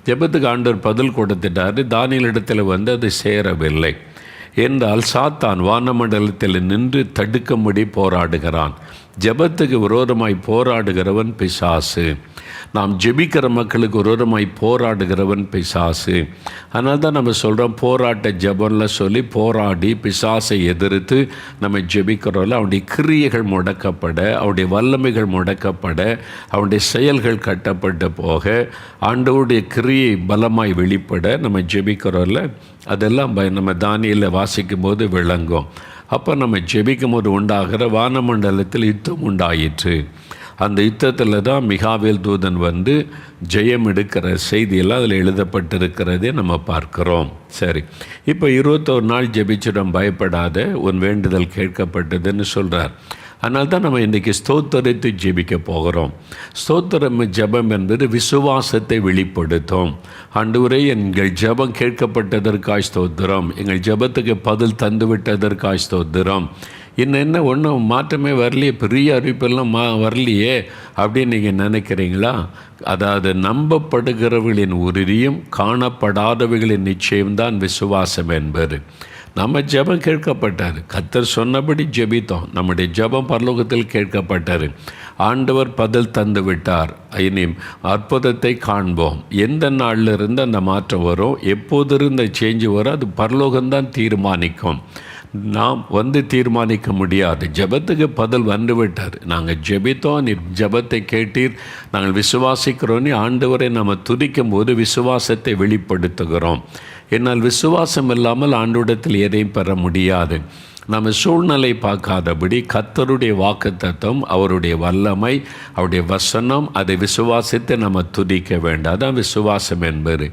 ஜெபத்துக்கு ஆண்டவர் பதில் கொடுத்துட்டாரு. தானியேலிடத்தில் வந்து அது சேரவில்லை என்றால் சாத்தான் வானமண்டலத்தில் நின்று தடுக்கும்படி போராடுகிறான். ஜெபத்துக்கு விரோதமாய் போராடுகிறவன் பிசாசு. நாம் ஜெபிக்கிற மக்களுக்கு விரோதமாய் போராடுகிறவன் பிசாசு. அதனால தான் நம்ம சொல்கிறோம், போராட்ட ஜெபம்ல சொல்லி போராடி பிசாசை எதிர்த்து நம்ம ஜெபிக்கிறோம்ல, அவனுடைய கிரியைகள் முடக்கப்பட, அவனுடைய வல்லமைகள் முடக்கப்பட, அவனுடைய செயல்கள் கட்டப்பட்டு போக, ஆண்டவருடைய கிரியை பலமாய் வெளிப்பட நம்ம ஜெபிக்கிறோம்ல, அதெல்லாம் நம்ம தானியேலில் வாசிக்கும் போது விளங்கும். அப்போ நம்ம ஜெபிக்கும் போது உண்டாகிற வானமண்டலத்தில் யுத்தம் உண்டாயிற்று. அந்த யுத்தத்தில் தான் மிகாவேல் தூதன் வந்து ஜெயம் எடுக்கிற செய்தியெல்லாம் அதில் எழுதப்பட்டிருக்கிறதே நம்ம பார்க்குறோம். சரி, இப்போ 21 நாள் ஜெபிச்சிடம் பயப்படாத, உன் வேண்டுதல் கேட்கப்பட்டதுன்னு சொல்கிறார். அதனால தான் நம்ம இன்றைக்கி ஸ்தோத்திரத்தை ஜெபிக்க போகிறோம். ஸ்தோத்திரம் ஜெபம் என்பது விசுவாசத்தை வெளிப்படுத்தும். ஆண்டவரே, எங்கள் ஜெபம் கேட்கப்பட்டதற்காய் ஸ்தோத்திரம், எங்கள் ஜெபத்துக்கு பதில் தந்து விட்டதற்காய் ஸ்தோத்திரம், என்ன ஒன்றும் மாற்றமே வரலையே, பெரிய அறிவிப்பெல்லாம் வரலையே அப்படின்னு நீங்கள் நினைக்கிறீங்களா? அதாவது நம்பப்படுகிறவர்களின் உறுதியும் காணப்படாதவைகளின் நிச்சயம்தான் விசுவாசம் என்பது. நம்ம ஜெபம் கேட்கப்பட்டார், கர்த்தர் சொன்னபடி ஜெபித்தோம், நம்முடைய ஜெபம் பரலோகத்தில் கேட்கப்பட்டார், ஆண்டவர் பதில் தந்து விட்டார். இனி அற்புதத்தை காண்போம். எந்த நாளில் இருந்து அந்த மாற்றம் வரும், எப்போது இருந்த சேஞ்சு வரும், அது பரலோகம்தான் தீர்மானிக்கும். நாம் வந்து தீர்மானிக்க முடியாது. ஜெபத்துக்கு பதில் வந்து விட்டார். நாங்கள் ஜெபித்தோம், நீர் ஜெபத்தை கேட்டீர், நாங்கள் விசுவாசிக்கிறோன்னு ஆண்டவரை நம்ம துதிக்கும் போது விசுவாசத்தை வெளிப்படுத்துகிறோம். என்னால் விசுவாசம் இல்லாமல் ஆண்டவரிடத்தில் எதையும் பெற முடியாது. நம்ம சூழ்நிலை பார்க்காதபடி கர்த்தருடைய வாக்குத்தத்தம், அவருடைய வல்லமை, அவருடைய வசனம், அதை விசுவாசித்து நம்ம துதிக்க வேண்டும். அதான் விசுவாசம் என்பது.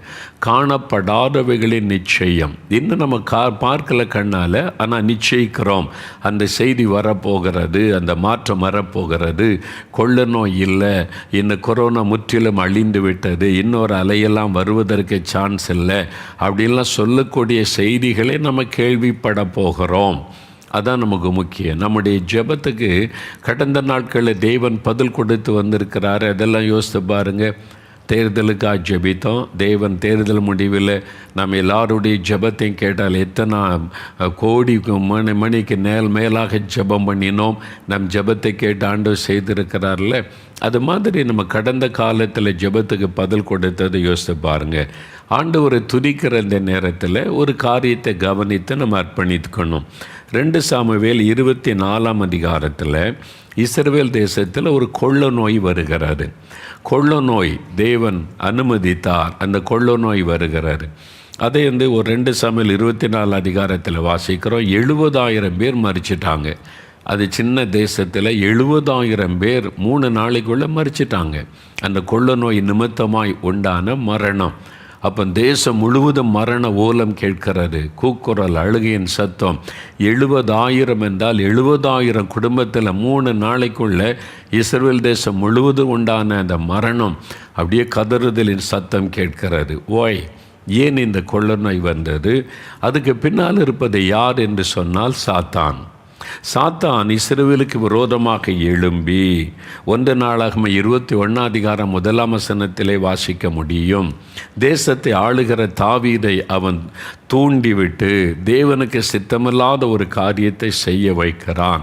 காணப்படாதவைகளின் நிச்சயம். இன்னும் நம்ம பார்க்கல கண்ணால், ஆனால் நிச்சயிக்கிறோம் அந்த செய்தி வரப்போகிறது, அந்த மாற்றம் வரப்போகிறது, கொள்ள நோய் இல்லை, இன்னும் கொரோனா முற்றிலும் அழிந்து விட்டது, இன்னொரு அலையெல்லாம் வருவதற்கு சான்ஸ் இல்லை அப்படின்லாம் சொல்லக்கூடிய செய்திகளை நம்ம கேள்விப்பட போகிறோம். அதான் நமக்கு முக்கியம். நம்முடைய ஜெபத்துக்கு கடந்த நாட்களில் தேவன் பதில் கொடுத்து வந்திருக்கிறாரு. அதெல்லாம் யோசித்து பாருங்கள். தேர்தலுக்காக ஜெபித்தோம். தேவன் தேர்தல் முடிவில் நம்ம எல்லாருடைய ஜெபத்தையும் கேட்டால் எத்தனை கோடி மணிக்கு மேலாக ஜெபம் பண்ணினோம். நம் ஜெபத்தை கேட்டு ஆண்டவர் செய்திருக்கிறார்ல. அது மாதிரி நம்ம கடந்த காலத்தில் ஜெபத்துக்கு பதில் கொடுத்ததை யோசித்து பாருங்கள். ஆண்டவரை துதிக்கிற இந்த நேரத்தில் ஒரு காரியத்தை கவனித்து நம்ம அர்ப்பணித்துக்கணும். 2 சாமுவேல் 24ஆம் அதிகாரத்தில் இஸ்ரவேல் தேசத்தில் ஒரு கொள்ள நோய் வருகிறது. கொள்ள நோய் தேவன் அனுமதித்தார். அந்த கொள்ள நோய் வருகிறது. அதை வந்து ஒரு 2 சாமுவேல் 24 அதிகாரத்தில் வாசிக்கிறோம். 70,000 பேர் மரிச்சிட்டாங்க. அது சின்ன தேசத்தில் 70,000 பேர் 3 நாளைக்குள்ளே மரிச்சிட்டாங்க. அந்த கொள்ள நோய் நிமித்தமாய் உண்டான மரணம். அப்போ தேசம் முழுவதும் மரண ஓலம் கேட்கிறது, கூக்குரல், அழுகையின் சத்தம். 70,000 என்றால் 70,000 குடும்பத்தில் 3 நாளைக்குள்ளே இஸ்ரவேல் தேசம் முழுவதும் உண்டான அந்த மரணம், அப்படியே கதறுதலின் சத்தம் கேட்கிறது. ஓய், ஏன் இந்த கொள்ள நோய் வந்தது? அதுக்கு பின்னால் இருப்பது யார் என்று சொன்னால் சாத்தான். சாத்தான் இஸ்ரவேலுக்கு விரோதமாக எழும்பி 1 நாளாகம 21 அதிகாரம் 1ஆம் வசனத்திலே வாசிக்க முடியும். தேசத்தை ஆளுகிற தாவீதை அவன் தூண்டிவிட்டு தேவனுக்கு சித்தமில்லாத ஒரு காரியத்தை செய்ய வைக்கிறான்.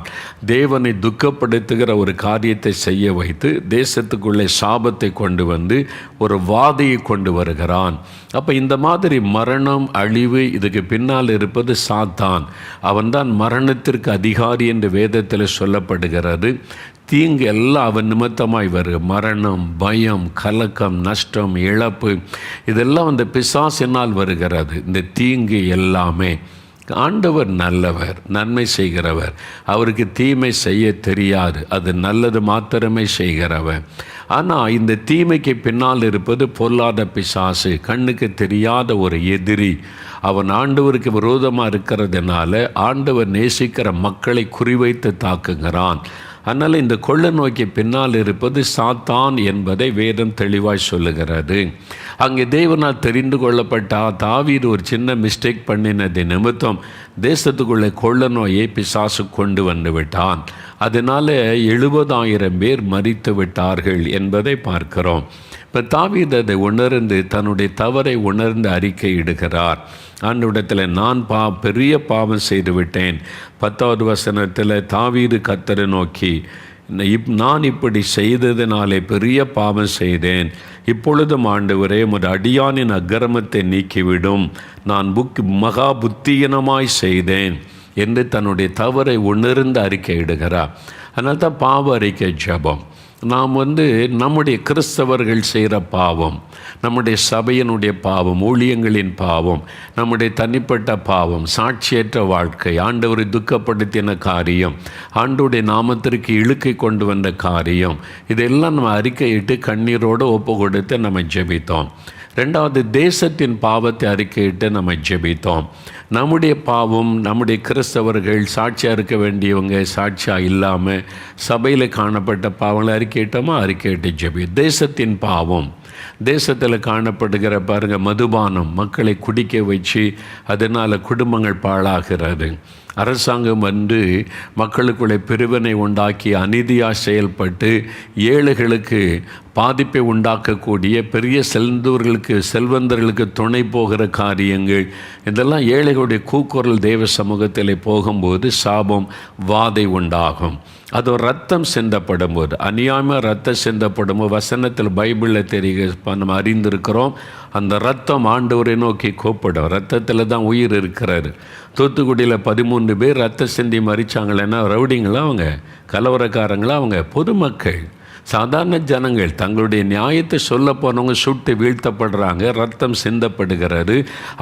தேவனை துக்கப்படுத்துகிற ஒரு காரியத்தை செய்ய வைத்து தேசத்துக்குள்ளே சாபத்தை கொண்டு வந்து ஒரு வாதையை கொண்டு வருகிறான். அப்போ இந்த மாதிரி மரணம், அழிவு, இதுக்கு பின்னால் இருப்பது சாத்தான். அவன்தான் மரணத்திற்கு அதிகாரி என்று வேதத்தில் சொல்லப்படுகிறது. தீங்கு எல்லாம் அவன் நிமித்தமாய் வருக. மரணம், பயம், கலக்கம், நஷ்டம், இழப்பு, இதெல்லாம் அந்த பிசாசினால் வருகிறது. இந்த தீங்கு எல்லாமே. ஆண்டவர் நல்லவர், நன்மை செய்கிறவர். அவருக்கு தீமை செய்ய தெரியாது. அது நல்லது மாத்திரமே செய்கிறவர். ஆனால் இந்த தீமைக்கு பின்னால் இருப்பது பொல்லாத பிசாசு, கண்ணுக்கு தெரியாத ஒரு எதிரி. அவன் ஆண்டவருக்கு விரோதமாக இருக்கிறதுனால ஆண்டவர் நேசிக்கிற மக்களை குறிவைத்து தாக்குகிறான். அதனால் இந்த கொள்ள நோய்க்கு பின்னால் இருப்பது சாத்தான் என்பதை வேதம் தெளிவாய் சொல்லுகிறது. அங்கே தேவனால் தெரிந்து கொள்ளப்பட்ட தாவீது ஒரு சின்ன மிஸ்டேக் பண்ணினது நிமித்தம் தேசத்துக்குள்ளே கொள்ள நோயை பிசாசு கொண்டு வந்து விட்டான். அதனால் 70,000 பேர் மரித்து விட்டார்கள் என்பதை பார்க்கிறோம். இப்போ தாவீது அதை உணர்ந்து தன்னுடைய தவறை உணர்ந்து அறிக்கையிடுகிறார். ஆண்டவரிடத்தில் நான் பெரிய பாவம் செய்து விட்டேன். 10வது வசனத்தில் தாவீது கர்த்தரை நோக்கி, நான் இப்படி செய்ததினாலே பெரிய பாவம் செய்தேன். இப்பொழுதும் ஆண்டவரே, உமது அடியானின் அக்கிரமத்தை நீக்கிவிடும். நான் மகா புத்தியீனமாய் செய்தேன் என்று தன்னுடைய தவறை உணர்ந்து அறிக்கையிடுகிறார். அதனால தான் பாவ அறிக்கை ஜெபம். நாம் நம்முடைய கிறிஸ்தவர்கள் செய்கிற பாவம், நம்முடைய சபையினுடைய பாவம், ஊழியங்களின் பாவம், நம்முடைய தனிப்பட்ட பாவம், சாட்சியற்ற வாழ்க்கை, ஆண்டவரை துக்கப்படுத்தின காரியம், ஆண்டவருடைய நாமத்திற்கு இழுக்கை கொண்டு வந்த காரியம், இதெல்லாம் நம்ம அறிக்கையிட்டு கண்ணீரோடு ஒப்பு கொடுத்து நம்ம ஜெபித்தோம். 2வது, தேசத்தின் பாவத்தை அறிக்கையிட்டு நம்ம ஜெபித்தோம். நம்முடைய பாவம், நம்முடைய கிறிஸ்தவர்கள் சாட்சியாக இருக்க வேண்டியவங்க சாட்சியாக இல்லாமல் சபையில் காணப்பட்ட பாவங்களை அறிக்கையிட்டோமா, அறிக்கையிட்டு ஜெபி. தேசத்தின் பாவம், தேசத்தில் காணப்படுகிற பாருங்கள் மதுபானம், மக்களை குடிக்க வச்சு அதனால் குடும்பங்கள் பாழாகிறது. அரசாங்கம் மக்களுக்குள்ளே பிரிவினை உண்டாக்கி அநீதியாக செயல்பட்டு ஏழைகளுக்கு பாதிப்பை உண்டாக்கக்கூடிய பெரிய செல்வந்தர்களுக்கு துணை போகிற காரியங்கள், இதெல்லாம் ஏழைகளுடைய கூக்குரல் தேவ சமூகத்தில் போகும்போது சாபம், வாதை உண்டாகும். அது ஒரு ரத்தம் சிந்தப்படும் போது, அநியாயமாக ரத்தம் சிந்தப்படும் போது, வசனத்தில் பைபிளில் நம்ம அறிந்திருக்கிறோம், அந்த ரத்தம் ஆண்டவரை நோக்கி கூப்பிடும். ரத்தத்தில் தான் உயிர் இருக்கிறாரு. தூத்துக்குடியில் 13 பேர் ரத்த சிந்தி மறிச்சாங்களேன்னா ரவுடிங்களா அவங்க, கலவரக்காரங்களா அவங்க, பொதுமக்கள், சாதாரண ஜனங்கள், தங்களுடைய நியாயத்தை சொல்ல போனவங்க சுட்டு வீழ்த்தப்படுறாங்க, ரத்தம் சிந்தப்படுகிறது.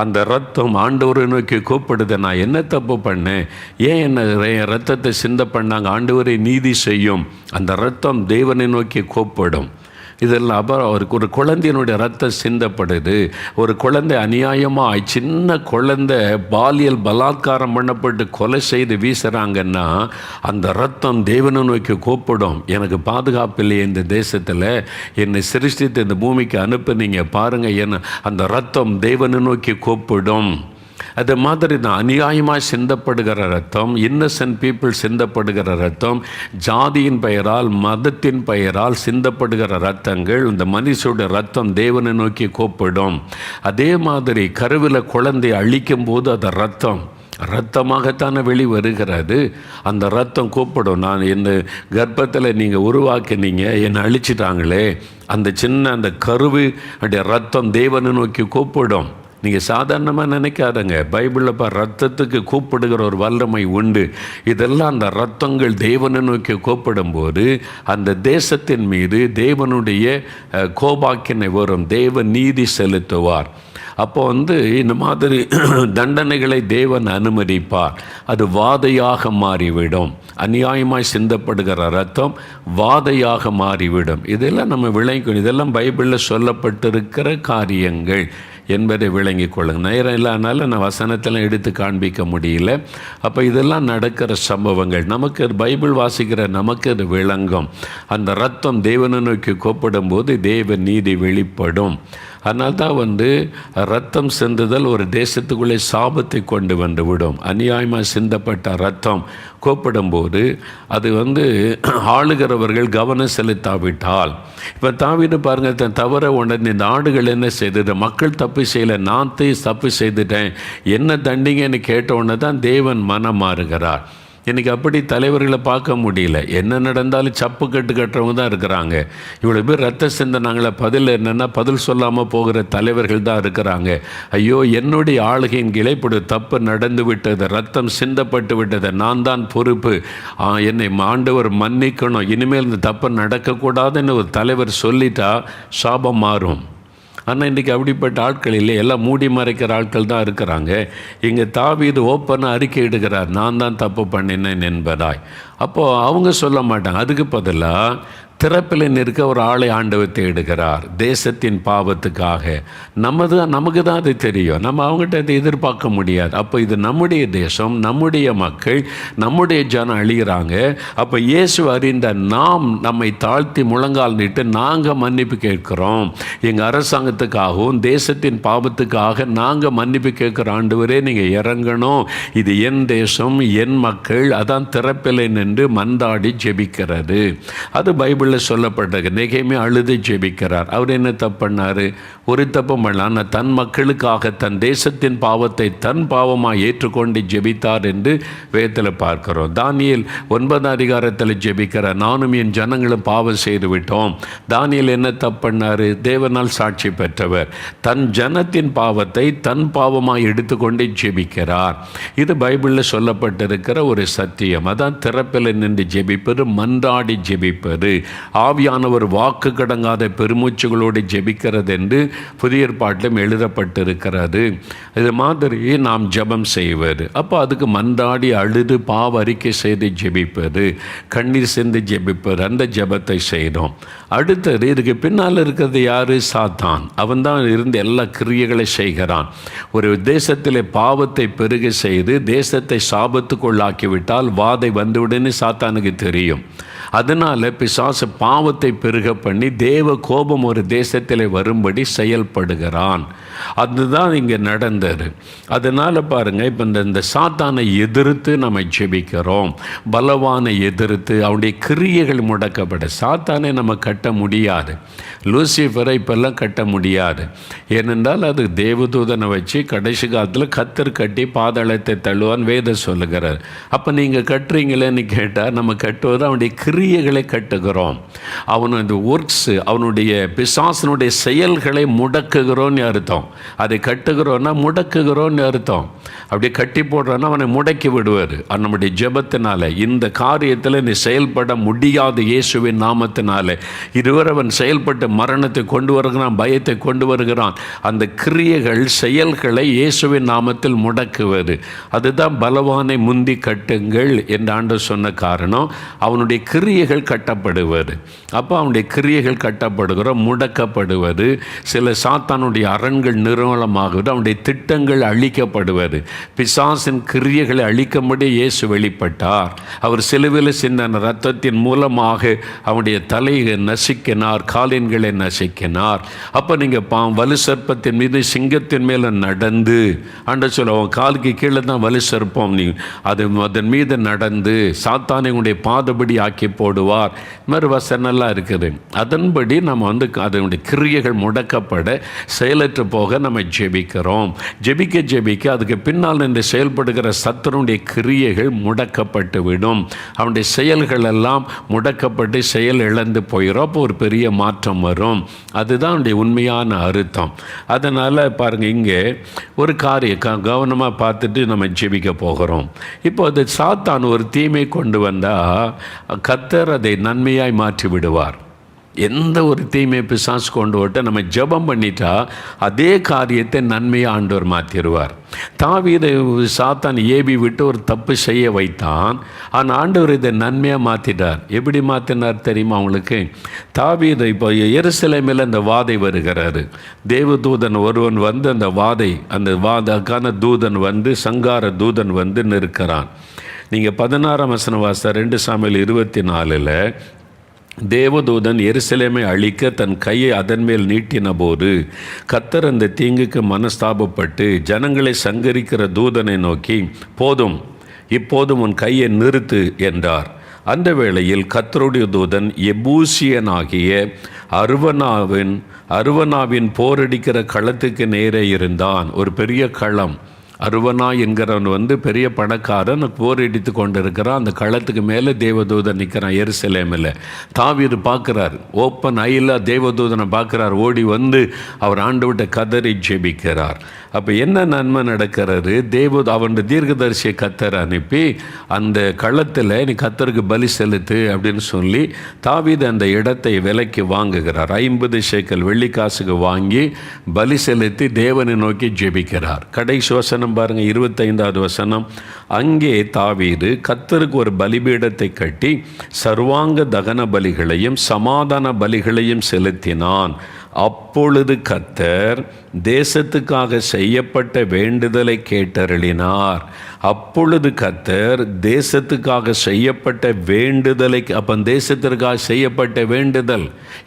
அந்த ரத்தம் ஆண்டவரை நோக்கி கூப்பிடுது, நான் என்ன தப்பு பண்ணேன், ஏன் என்ன ரத்தத்தை சிந்த பண்ணாங்க, ஆண்டவரை நீதி செய்யும். அந்த ரத்தம் தேவனை நோக்கி கூப்பிடும். இதெல்லாம் அப்புறம் அவருக்கு ஒரு குழந்தையினுடைய ரத்தம் சிந்தப்படுது. ஒரு குழந்தை அநியாயமாக, சின்ன குழந்தை பாலியல் பலாத்காரம் பண்ணப்பட்டு கொலை செய்து வீசுகிறாங்கன்னா அந்த ரத்தம் தேவனை நோக்கி கூப்பிடும். எனக்கு பாதுகாப்பு இல்லையே இந்த தேசத்தில், என்னை சிருஷ்டித்து இந்த பூமிக்கு அனுப்புனீங்க பாருங்கள், என்ன அந்த ரத்தம் தேவனை நோக்கி கூப்பிடும். அது மாதிரி தான் அநியாயமாக சிந்தப்படுகிற ரத்தம், இன்னசென்ட் பீப்புள் சிந்தப்படுகிற ரத்தம், ஜாதியின் பெயரால் மதத்தின் பெயரால் சிந்தப்படுகிற ரத்தங்கள், இந்த மனுஷோட ரத்தம் தேவனை நோக்கி கூப்பிடும். அதே மாதிரி கருவில் குழந்தை அழிக்கும் போது அந்த ரத்தமாகத்தானே வெளி வருகிறது. அந்த ரத்தம் கூப்பிடும், நான் என்ன கர்ப்பத்தில் நீங்கள் உருவாக்கினீங்க, என்னை அழிச்சிட்டாங்களே. அந்த கருவு அப்படியே ரத்தம் தேவனை நோக்கி கூப்பிடும். நீங்கள் சாதாரணமாக நினைக்காதங்க, பைபிளில் ரத்தத்துக்கு கூப்பிடுகிற ஒரு வல்லமை உண்டு. இதெல்லாம் அந்த ரத்தங்கள் தேவனை நோக்கி கூப்பிடும்போது அந்த தேசத்தின் மீது தேவனுடைய கோபாக்கினை வரும், தேவ நீதி செலுத்துவார். அப்போ இந்த மாதிரி தண்டனைகளை தேவன் அனுமதிப்பார். அது வாதையாக மாறிவிடும். அநியாயமாய் சிந்தப்படுகிற ரத்தம் வாதையாக மாறிவிடும். இதெல்லாம் நம்ம விளங்கிக்கணும். இதெல்லாம் பைபிளில் சொல்லப்பட்டிருக்கிற காரியங்கள் என்பதை விளங்கிக் கொள்ளுங்க. நேரம் இல்லாதனால நான் வசனத்தெல்லாம் எடுத்து காண்பிக்க முடியல. அப்போ இதெல்லாம் நடக்கிற சம்பவங்கள் நமக்கு பைபிள் வாசிக்கிற நமக்கு அது விளங்கும். அந்த ரத்தம் தேவனை நோக்கி கூப்பிடும் போது தேவ நீதி வெளிப்படும். அதனால் தான் ரத்தம் சிந்துதல் ஒரு தேசத்துக்குள்ளே சாபத்தை கொண்டு வந்து விடும். அநியாயமாக சிந்தப்பட்ட ரத்தம் கூப்பிடும்போது அது ஆளுகிறவர்கள் கவனம் செலுத்தாவிட்டால், இப்போ தாவீது பாருங்கள், தன் தவற உணர்ந்து இந்த ஆடுகள் என்ன செய்தது, மக்கள் தப்பு செய்யலை, நான் தப்பு செய்துட்டேன், என்ன தண்டிங்கன்னு கேட்ட உடனே தான் தேவன் மனம் மாறுகிறார். இன்றைக்கி அப்படி தலைவர்களை பார்க்க முடியல. என்ன நடந்தாலும் சப்பு கட்டுறவங்க தான் இருக்கிறாங்க. இவ்வளோ பேர் ரத்த சிந்தனாங்களே, பதில் சொல்லாமல் போகிற தலைவர்கள் தான் இருக்கிறாங்க. ஐயோ, என்னுடைய ஆளுகையின் கீழே இப்படி தப்பு நடந்து விட்டது, ரத்தம் சிந்தப்பட்டு விட்டது, நான் தான் பொறுப்பு, என்னை ஆண்டவர் மன்னிக்கணும், இனிமேல் இந்த தப்பு நடக்கக்கூடாதுன்னு ஒரு தலைவர் சொல்லிட்டா சாபம் மாறும். ஆனால் இன்றைக்கி அப்படிப்பட்ட ஆட்கள் இல்லை, எல்லாம் மூடி மறைக்கிற ஆட்கள் தான் இருக்கிறாங்க. இங்கே தாவீது ஓப்பனாக அறிக்கை இடுகிறார், நான் தான் தப்பு பண்ணினேன் என்பதாய். அப்போது அவங்க சொல்ல மாட்டாங்க. அதுக்கு பதிலாக திறப்பில் நிற்க ஒரு ஆளை ஆண்டவர் தேடுகிறார் தேசத்தின் பாவத்துக்காக. நமக்கு தான் அது தெரியும், நம்ம அவங்ககிட்ட அதை எதிர்பார்க்க முடியாது. அப்போ இது நம்முடைய தேசம், நம்முடைய மக்கள், நம்முடைய ஜனம் அழிகிறாங்க. அப்போ இயேசு அறிந்த நாம் நம்மை தாழ்த்தி முழங்கால் நீட்டு நாங்கள் மன்னிப்பு கேட்குறோம். எங்கள் அரசாங்கத்துக்காகவும் தேசத்தின் பாவத்துக்காக நாங்கள் மன்னிப்பு கேட்குற ஆண்டவரே, நீங்கள் இறங்கணும், இது என் தேசம், என் மக்கள். அதான் திறப்பில் நின்று மன்றாடி ஜெபிக்கிறது. அது பைபிளில் சொல்லப்பட்டது. நெகேமியா அழுது ஜெபிக்கிறார். அவர் என்ன தப்பு பண்ணார்? ஒரு தப்பு பண்ணலாம். தன் மக்களுக்காக தன் தேசத்தின் பாவத்தை தன் பாவமாக ஏற்றுக்கொண்டு ஜெபித்தார் என்று வேதத்தில் பார்க்கிறோம். தானியேல் 9 அதிகாரத்தில் ஜெபிக்கிறார். நானும் என் ஜனங்களும் பாவம் செய்து விட்டோம். தானியேல் என்ன தப்பு பண்ணார்? தேவனால் சாட்சி பெற்றவர். தன் ஜனத்தின் பாவத்தை தன் பாவமாக எடுத்துக்கொண்டு ஜெபிக்கிறார். இது பைபிளில் சொல்லப்பட்டிருக்கிற ஒரு சத்தியம். அதான் திறப்பில் நின்று ஜெபிப்பது, மன்றாடி ஜெபிப்பது, ஆவியானவர் வாக்கு கடங்காத பெருமூச்சுகளோடு ஜெபிக்கிறது என்று புதிய ஏற்பாட்டிலும் எழுதப்பட்டிருக்கிறது. இது மாதிரி நாம் ஜெபம் செய்வது. அப்போ அதுக்கு மன்றாடி அழுது பாவ அறிக்கை செய்து ஜெபிப்பது, கண்ணீர் சென்று ஜெபிப்பது, அந்த ஜெபத்தை செய்தோம். அடுத்தது இதுக்கு பின்னால் இருக்கிறது யாரு? சாத்தான். அவன் தான் இருந்து எல்லா கிரியைகளை செய்கிறான். ஒரு தேசத்திலே பாவத்தை பெருக செய்து தேசத்தை சாபத்துக்குள்ளாக்கிவிட்டால் வாதை வந்துவிடுன்னு சாத்தானுக்கு தெரியும். அதனால் பிசாசு பாவத்தை பெருக பண்ணி தேவ கோபம் ஒரு தேசத்தில் வரும்படி செயல்படுகிறான். அதுதான் இங்கே நடந்தது. அதனால் பாருங்கள், இப்போ இந்த சாத்தானை எதிர்த்து நம்ம ஜெபிக்கிறோம். பலவானை எதிர்த்து அவனுடைய கிரியைகள் முடக்கப்பட. சாத்தானை நம்ம கட்ட முடியாது. லூசிஃபரை இப்பெல்லாம் கட்ட முடியாது. ஏனென்றால் அது தேவதூதனை வச்சு கடைசி காலத்தில் கத்தர் கட்டி பாதாளத்தை தள்ளுவான் வேதம் சொல்லுகிறார். அப்போ நீங்கள் கட்டுறீங்களேன்னு கேட்டால் நம்ம கட்டுவது அவனுடைய கிரியைகளை கட்டுகிறோம். அவனுடைய ஒர்க்ஸு, அவனுடைய பிசாசனுடைய செயல்களை முடக்குகிறோன்னு அர்த்தம். அதை கட்டுகிறோன்னா முடக்குகிறோன்னு அர்த்தம். அப்படியே கட்டி போடுறோன்னா அவனை முடக்கி விடுவார். நம்முடைய ஜெபத்தினால இந்த காரியத்தில் நீ செயல்பட முடியாது. இயேசுவின் நாமத்தினால இதுவரை அவன் செயல்பட்டு மரணத்தை கொண்டு வருகிறான், பயத்தை கொண்டு வருகிறான். அந்த கிரியைகள் செயல்களை இயேசுவின் நாமத்தில் முடக்குவது. அதுதான் பலவானை முந்தி கட்டுங்கள் என்று ஆண்டவர் சொன்ன காரணம். அவனுடைய கிரியைகள் கட்டப்படுவது. அப்போ அவனுடைய கிரியைகள் கட்டப்படுகிற முடக்கப்படுவது. சில சாத்தானுடைய அரண்கள் நிர்மூலமாகுவது. அவனுடைய திட்டங்கள் அழிக்கப்படுவது. பிசாசின் கிரியைகளை அழிக்கும்படி இயேசு வெளிப்பட்டார். அவர் சிலுவையில் சிந்தின இரத்தத்தின் மூலமாக அவனுடைய தலையை நசுக்கினார், காலின்களை நசுக்கினார். அப்போ நீங்கள் வலு சர்ப்பத்தின் மீது சிங்கத்தின் மேலே நடந்து, ஆண்டவர் சொல்ல அவன் காலுக்கு கீழே தான் வலு சர்ப்பம், நீ அதன் மீது நடந்து சாத்தானை உடைய பாதபடி ஆக்கி போடுவார். இது மாதிரி வசனெல்லாம் இருக்குது. அதன்படி நம்ம அதனுடைய கிரியைகள் முடக்கப்பட செயலற்று போக நம்ம ஜெபிக்கிறோம். ஜெபிக்க அதுக்கு பின்னால் நின்று செயல்படுகிற சத்துருடைய கிரியைகள் முடக்கப்பட்டு விடும். அவனுடைய செயல்கள் எல்லாம் முடக்கப்பட்டு செயல் இழந்து போயிடும். அப்போ ஒரு பெரிய மாற்றம் வரும். அதுதான் அவனுடைய உண்மையான அர்த்தம். அதனால் பாருங்கள், இங்கே ஒரு காரியம் கவனமாக பார்த்துட்டு நம்ம ஜெபிக்க போகிறோம். இப்போ அது சாத்தான் ஒரு தீமை கொண்டு வந்தால் கர்த்தர் அதை நன்மையாய் மாற்றி விடுவார். எந்த ஒரு தீமையை பிசாசு கொண்டு விட்டு நம்ம ஜெபம் பண்ணிட்டா அதே காரியத்தை நன்மையை ஆண்டவர் மாற்றிடுவார். தாவீதை சாத்தான் ஏவி விட்டு ஒரு தப்பு செய்ய வைத்தான். ஆனால் ஆண்டவர் இதை நன்மையாக மாற்றிட்டார். எப்படி மாற்றினார் தெரியுமா அவங்களுக்கு? தாவீதை இப்போ எருசலேமில் அந்த வாதை வருகிறாரு. தேவதூதன் ஒருவன் வந்து அந்த வாதக்கான தூதன் வந்து சங்கார தூதன் வந்து நிற்கிறான். நீங்கள் 16ஆம் வசனம் வாசித்தா 2 சாமுவேல் 24 தேவதூதன் எருசலேமை அழிக்க தன் கையை அதன் மேல் நீட்டின போது கர்த்தர் அந்த தீங்குக்கு மனஸ்தாபப்பட்டு ஜனங்களை சங்கரிக்கிற தூதனை நோக்கி, போதும், இப்போதும் உன் கையை நிறுத்து என்றார். அந்த வேளையில் கர்த்தருடைய தூதன் எபூசியனாகிய அருவனாவின் போரடிக்கிற களத்துக்கு நேரே இருந்தான். ஒரு பெரிய களம். அருவனா என்கிறவன் வந்து பெரிய பணக்காரன், போரடித்து கொண்டு இருக்கிறான். அந்த களத்துக்கு மேலே தேவதூதன் நிற்கிறான் எருசலேமில். தாவீது பார்க்குறார், ஓப்பன் ஐயில் தேவதூதனை பார்க்குறார். ஓடி வந்து அவர் ஆண்டவர்கிட்ட கதறி ஜெபிக்கிறார். அப்போ என்ன நன்மை நடக்கிறது? அவனுடைய தீர்க்கதரிசியை கர்த்தர் அனுப்பி அந்த களத்தில் நீ கர்த்தருக்கு பலி செலுத்து அப்படின்னு சொல்லி தாவீது அந்த இடத்தை விலைக்கு வாங்குகிறார். 50 சேக்கல் வெள்ளிக்காசுக்கு வாங்கி பலி செலுத்தி தேவனை நோக்கி ஜெபிக்கிறார். கடைசி வசனம் பாருங்கள், 25வது வசனம். அங்கே தாவீது கர்த்தருக்கு ஒரு பலிபீடத்தை கட்டி சர்வாங்க தகன பலிகளையும் சமாதான பலிகளையும் செலுத்தினான். அப்பொழுது கர்த்தர் தேசத்துக்காக செய்யப்பட்ட வேண்டுதலை கேட்டருளினார். அப்பொழுது கர்த்தர் தேசத்துக்காக செய்யப்பட்ட வேண்டுதலை, அப்போ தேசத்திற்காக செய்யப்பட்ட வேண்டுதல்,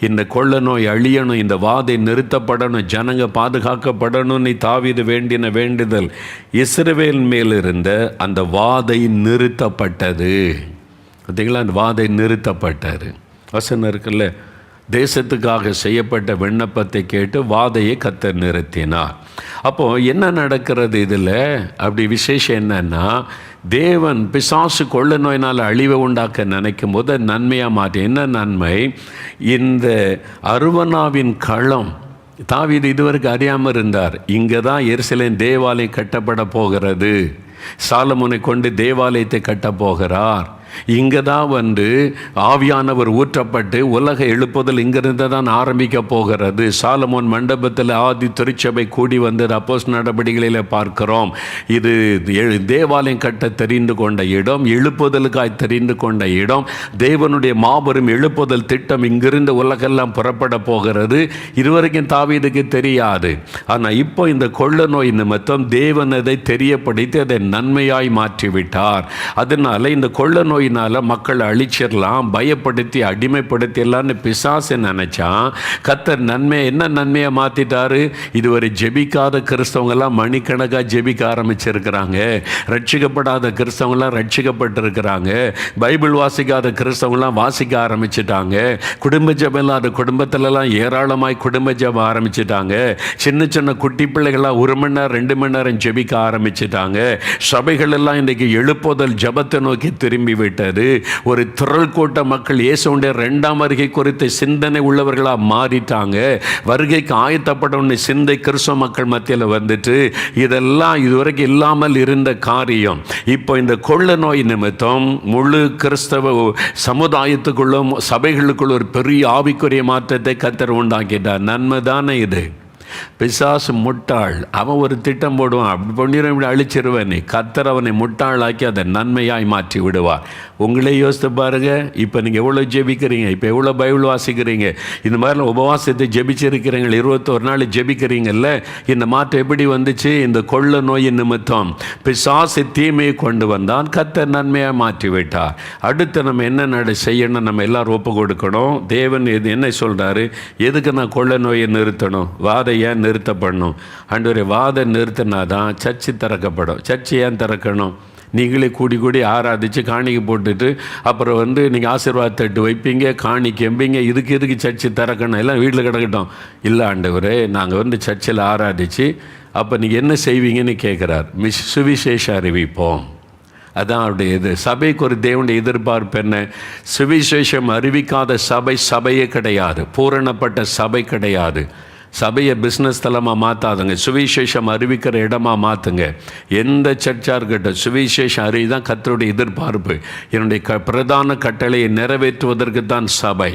இந்த கொள்ள நோய் அழியணும், இந்த வாதை நிறுத்தப்படணும், ஜனங்க பாதுகாக்கப்படணும்னு தாவீது வேண்டின வேண்டுதல், இஸ்ரவேல் மேல் இருந்த அந்த வாதை நிறுத்தப்பட்டது. பார்த்தீங்களா, அந்த வாதை நிறுத்தப்பட்டார். வசனம் இருக்குல்ல, தேசத்துக்காக செய்யப்பட்ட விண்ணப்பத்தை கேட்டு வாதையை கர்த்தர் நிறுத்தினார். அப்போது என்ன நடக்கிறது இதில்? அப்படி விசேஷம் என்னன்னா, தேவன் பிசாசு கொள்ள நோயினால் அழிவை உண்டாக்க நினைக்கும் போது நன்மையாக மாற்றி. என்ன நன்மை? இந்த அருவனாவின் களம் தாவீது இதுவரைக்கும் அறியாமல் இருந்தார். இங்கே தான் எருசலேம் தேவாலயம் கட்டப்பட போகிறது. சாலமோனை கொண்டு தேவாலயத்தை கட்டப்போகிறார். இங்கே தான் ஆவியானவர் ஊற்றப்பட்டு உலக எழுப்புதல் இங்கிருந்து தான் ஆரம்பிக்க போகிறது. சாலமோன் மண்டபத்தில் ஆதி திருச்சபை கூடி வந்தது அப்போஸ்தலர் நடபடிகளில் பார்க்கிறோம். இது தேவாலயம் கட்ட தெரிந்து கொண்ட இடம், எழுப்புதலுக்காய் தெரிந்து கொண்ட இடம். தேவனுடைய மாபெரும் எழுப்புதல் திட்டம் இங்கிருந்து உலகெல்லாம் புறப்பட போகிறது. இதுவரைக்கும் தாவீதுக்கு தெரியாது. ஆனால் இப்போ இந்த கொள்ள நோய் நிமித்தம் தேவன் அதை தெரியப்படுத்தி அதை நன்மையாய் மாற்றிவிட்டார். அதனால இந்த கொள்ள நோய் மக்களை அழிச்சிடலாம், பயப்படுத்தி அடிமைப்படுத்திடலான்னு பிசாசு நினைச்சான். கர்த்தர் என்ன நன்மையை மாத்திட்டாரு? இதுவரை ஜெபிக்காத கிறிஸ்தவங்கெல்லாம் மணிக்கணக்காக ஜெபிக்க ஆரம்பிச்சிருக்கிறாங்க. ரட்சிக்கப்படாத கிறிஸ்தவங்களாம் ரட்சிக்கப்பட்டிருக்கிறாங்க. பைபிள் வாசிக்காத கிறிஸ்தவங்களாம் வாசிக்க ஆரம்பிச்சிட்டாங்க. குடும்ப ஜெபம் இல்லாத குடும்பத்திலலாம் ஏராளமாய் குடும்ப ஜெபம் ஆரம்பிச்சிட்டாங்க. சின்ன சின்ன குட்டி பிள்ளைகளாக 1 மணி நேரம் 2 மணி நேரம் ஜெபிக்க ஆரம்பிச்சிட்டாங்க. சபைகள் எல்லாம் இன்றைக்கு எழுப்புதல் ஜெபத்தை நோக்கி திரும்பி விட்டது. ஒரு திரள் கூட்ட மக்கள் இயேசுவுடைய 2ஆம் வருகை குறித்த சிந்தனை உள்ளவர்களாக மாறிட்டாங்க. வருகைக்கு ஆயத்தப்பட சிந்தை கிறிஸ்தவ மக்கள் மத்தியில் வந்துட்டு இதெல்லாம் இதுவரைக்கும் இல்லாமல் இருந்த காரியம். இப்போ இந்த கொள்ள நோய் நிமித்தம் முழு கிறிஸ்தவ சமுதாயத்துக்குள்ளும் சபைகளுக்குள்ள ஒரு பெரிய ஆவிக்குரிய மாற்றத்தை கர்த்தர் உண்டாக்கிட்டார். நன்மைதானே இது? பிசாசு முட்டாள், அவன் ஒரு திட்டம் போடுவான், அப்படி பண்ணிடும், இப்படி அழிச்சிருவேன். கர்த்தர் அவனை முட்டாளாக்கி அதை நன்மையாய் மாற்றி விடுவார். உங்களே யோசித்து பாருங்க. இப்போ நீங்கள் எவ்வளோ ஜெபிக்கிறீங்க, இப்போ எவ்வளோ பைபிள் வாசிக்கிறீங்க, இந்த மாதிரிலாம் உபவாசத்தை ஜெபிச்சிருக்கிறீங்க, 21 நாள் ஜெபிக்கிறீங்கல்ல. இந்த மாற்றம் எப்படி வந்துச்சு? இந்த கொள்ள நோயின் நிமித்தம் பிசாசு தீமையை கொண்டு வந்தான், கர்த்தர் நன்மையாக மாற்றி விட்டார். அடுத்து நம்ம என்ன செய்யணும்? நம்ம எல்லாரும் ஒப்பு கொடுக்கணும். தேவன் என்ன சொல்கிறாரு? எதுக்கு நான் கொள்ள நோயை நிறுத்தணும்? வாதை ஏன் நிறுத்தப்படணும்? ஆண்டவரே, வாதை நிறுத்தினா தான் சர்ச்சு திறக்கப்படும். சர்ச்சு ஏன் திறக்கணும்? நீங்களே கூடி ஆராதிச்சு காணிக்கை போட்டுட்டு அப்புறம் நீங்கள் ஆசீர்வாத தட்டு வைப்பீங்க, காணிக்கை எம்பிங்க. இதுக்கு சர்ச்சு திறக்கணும்? எல்லாம் வீட்டில் கிடக்கட்டும். இல்லை ஆண்டவரே, நாங்கள் சர்ச்சில் ஆராதிச்சு அப்போ நீங்கள் என்ன செய்வீங்கன்னு கேட்குறார். சுவிசேஷம் அறிவிப்போம். அதான் அவருடைய இது. சபைக்கு ஒரு தேவனுடைய எதிர்பார்ப்பு என்ன? சுவிசேஷம் அறிவிக்காத சபையே கிடையாது. பூரணப்பட்ட சபை கிடையாது. சபையை பிஸ்னஸ் தலமாக மாற்றாதுங்க, சுவிசேஷம் அறிவிக்கிற இடமா மாற்றுங்க. எந்த சர்ச்சாக இருக்கட்டும், சுவிசேஷம் அறிவி தான் கர்த்தருடைய எதிர்பார்ப்பு. என்னுடைய பிரதான கட்டளையை நிறைவேற்றுவதற்கு தான் சபை.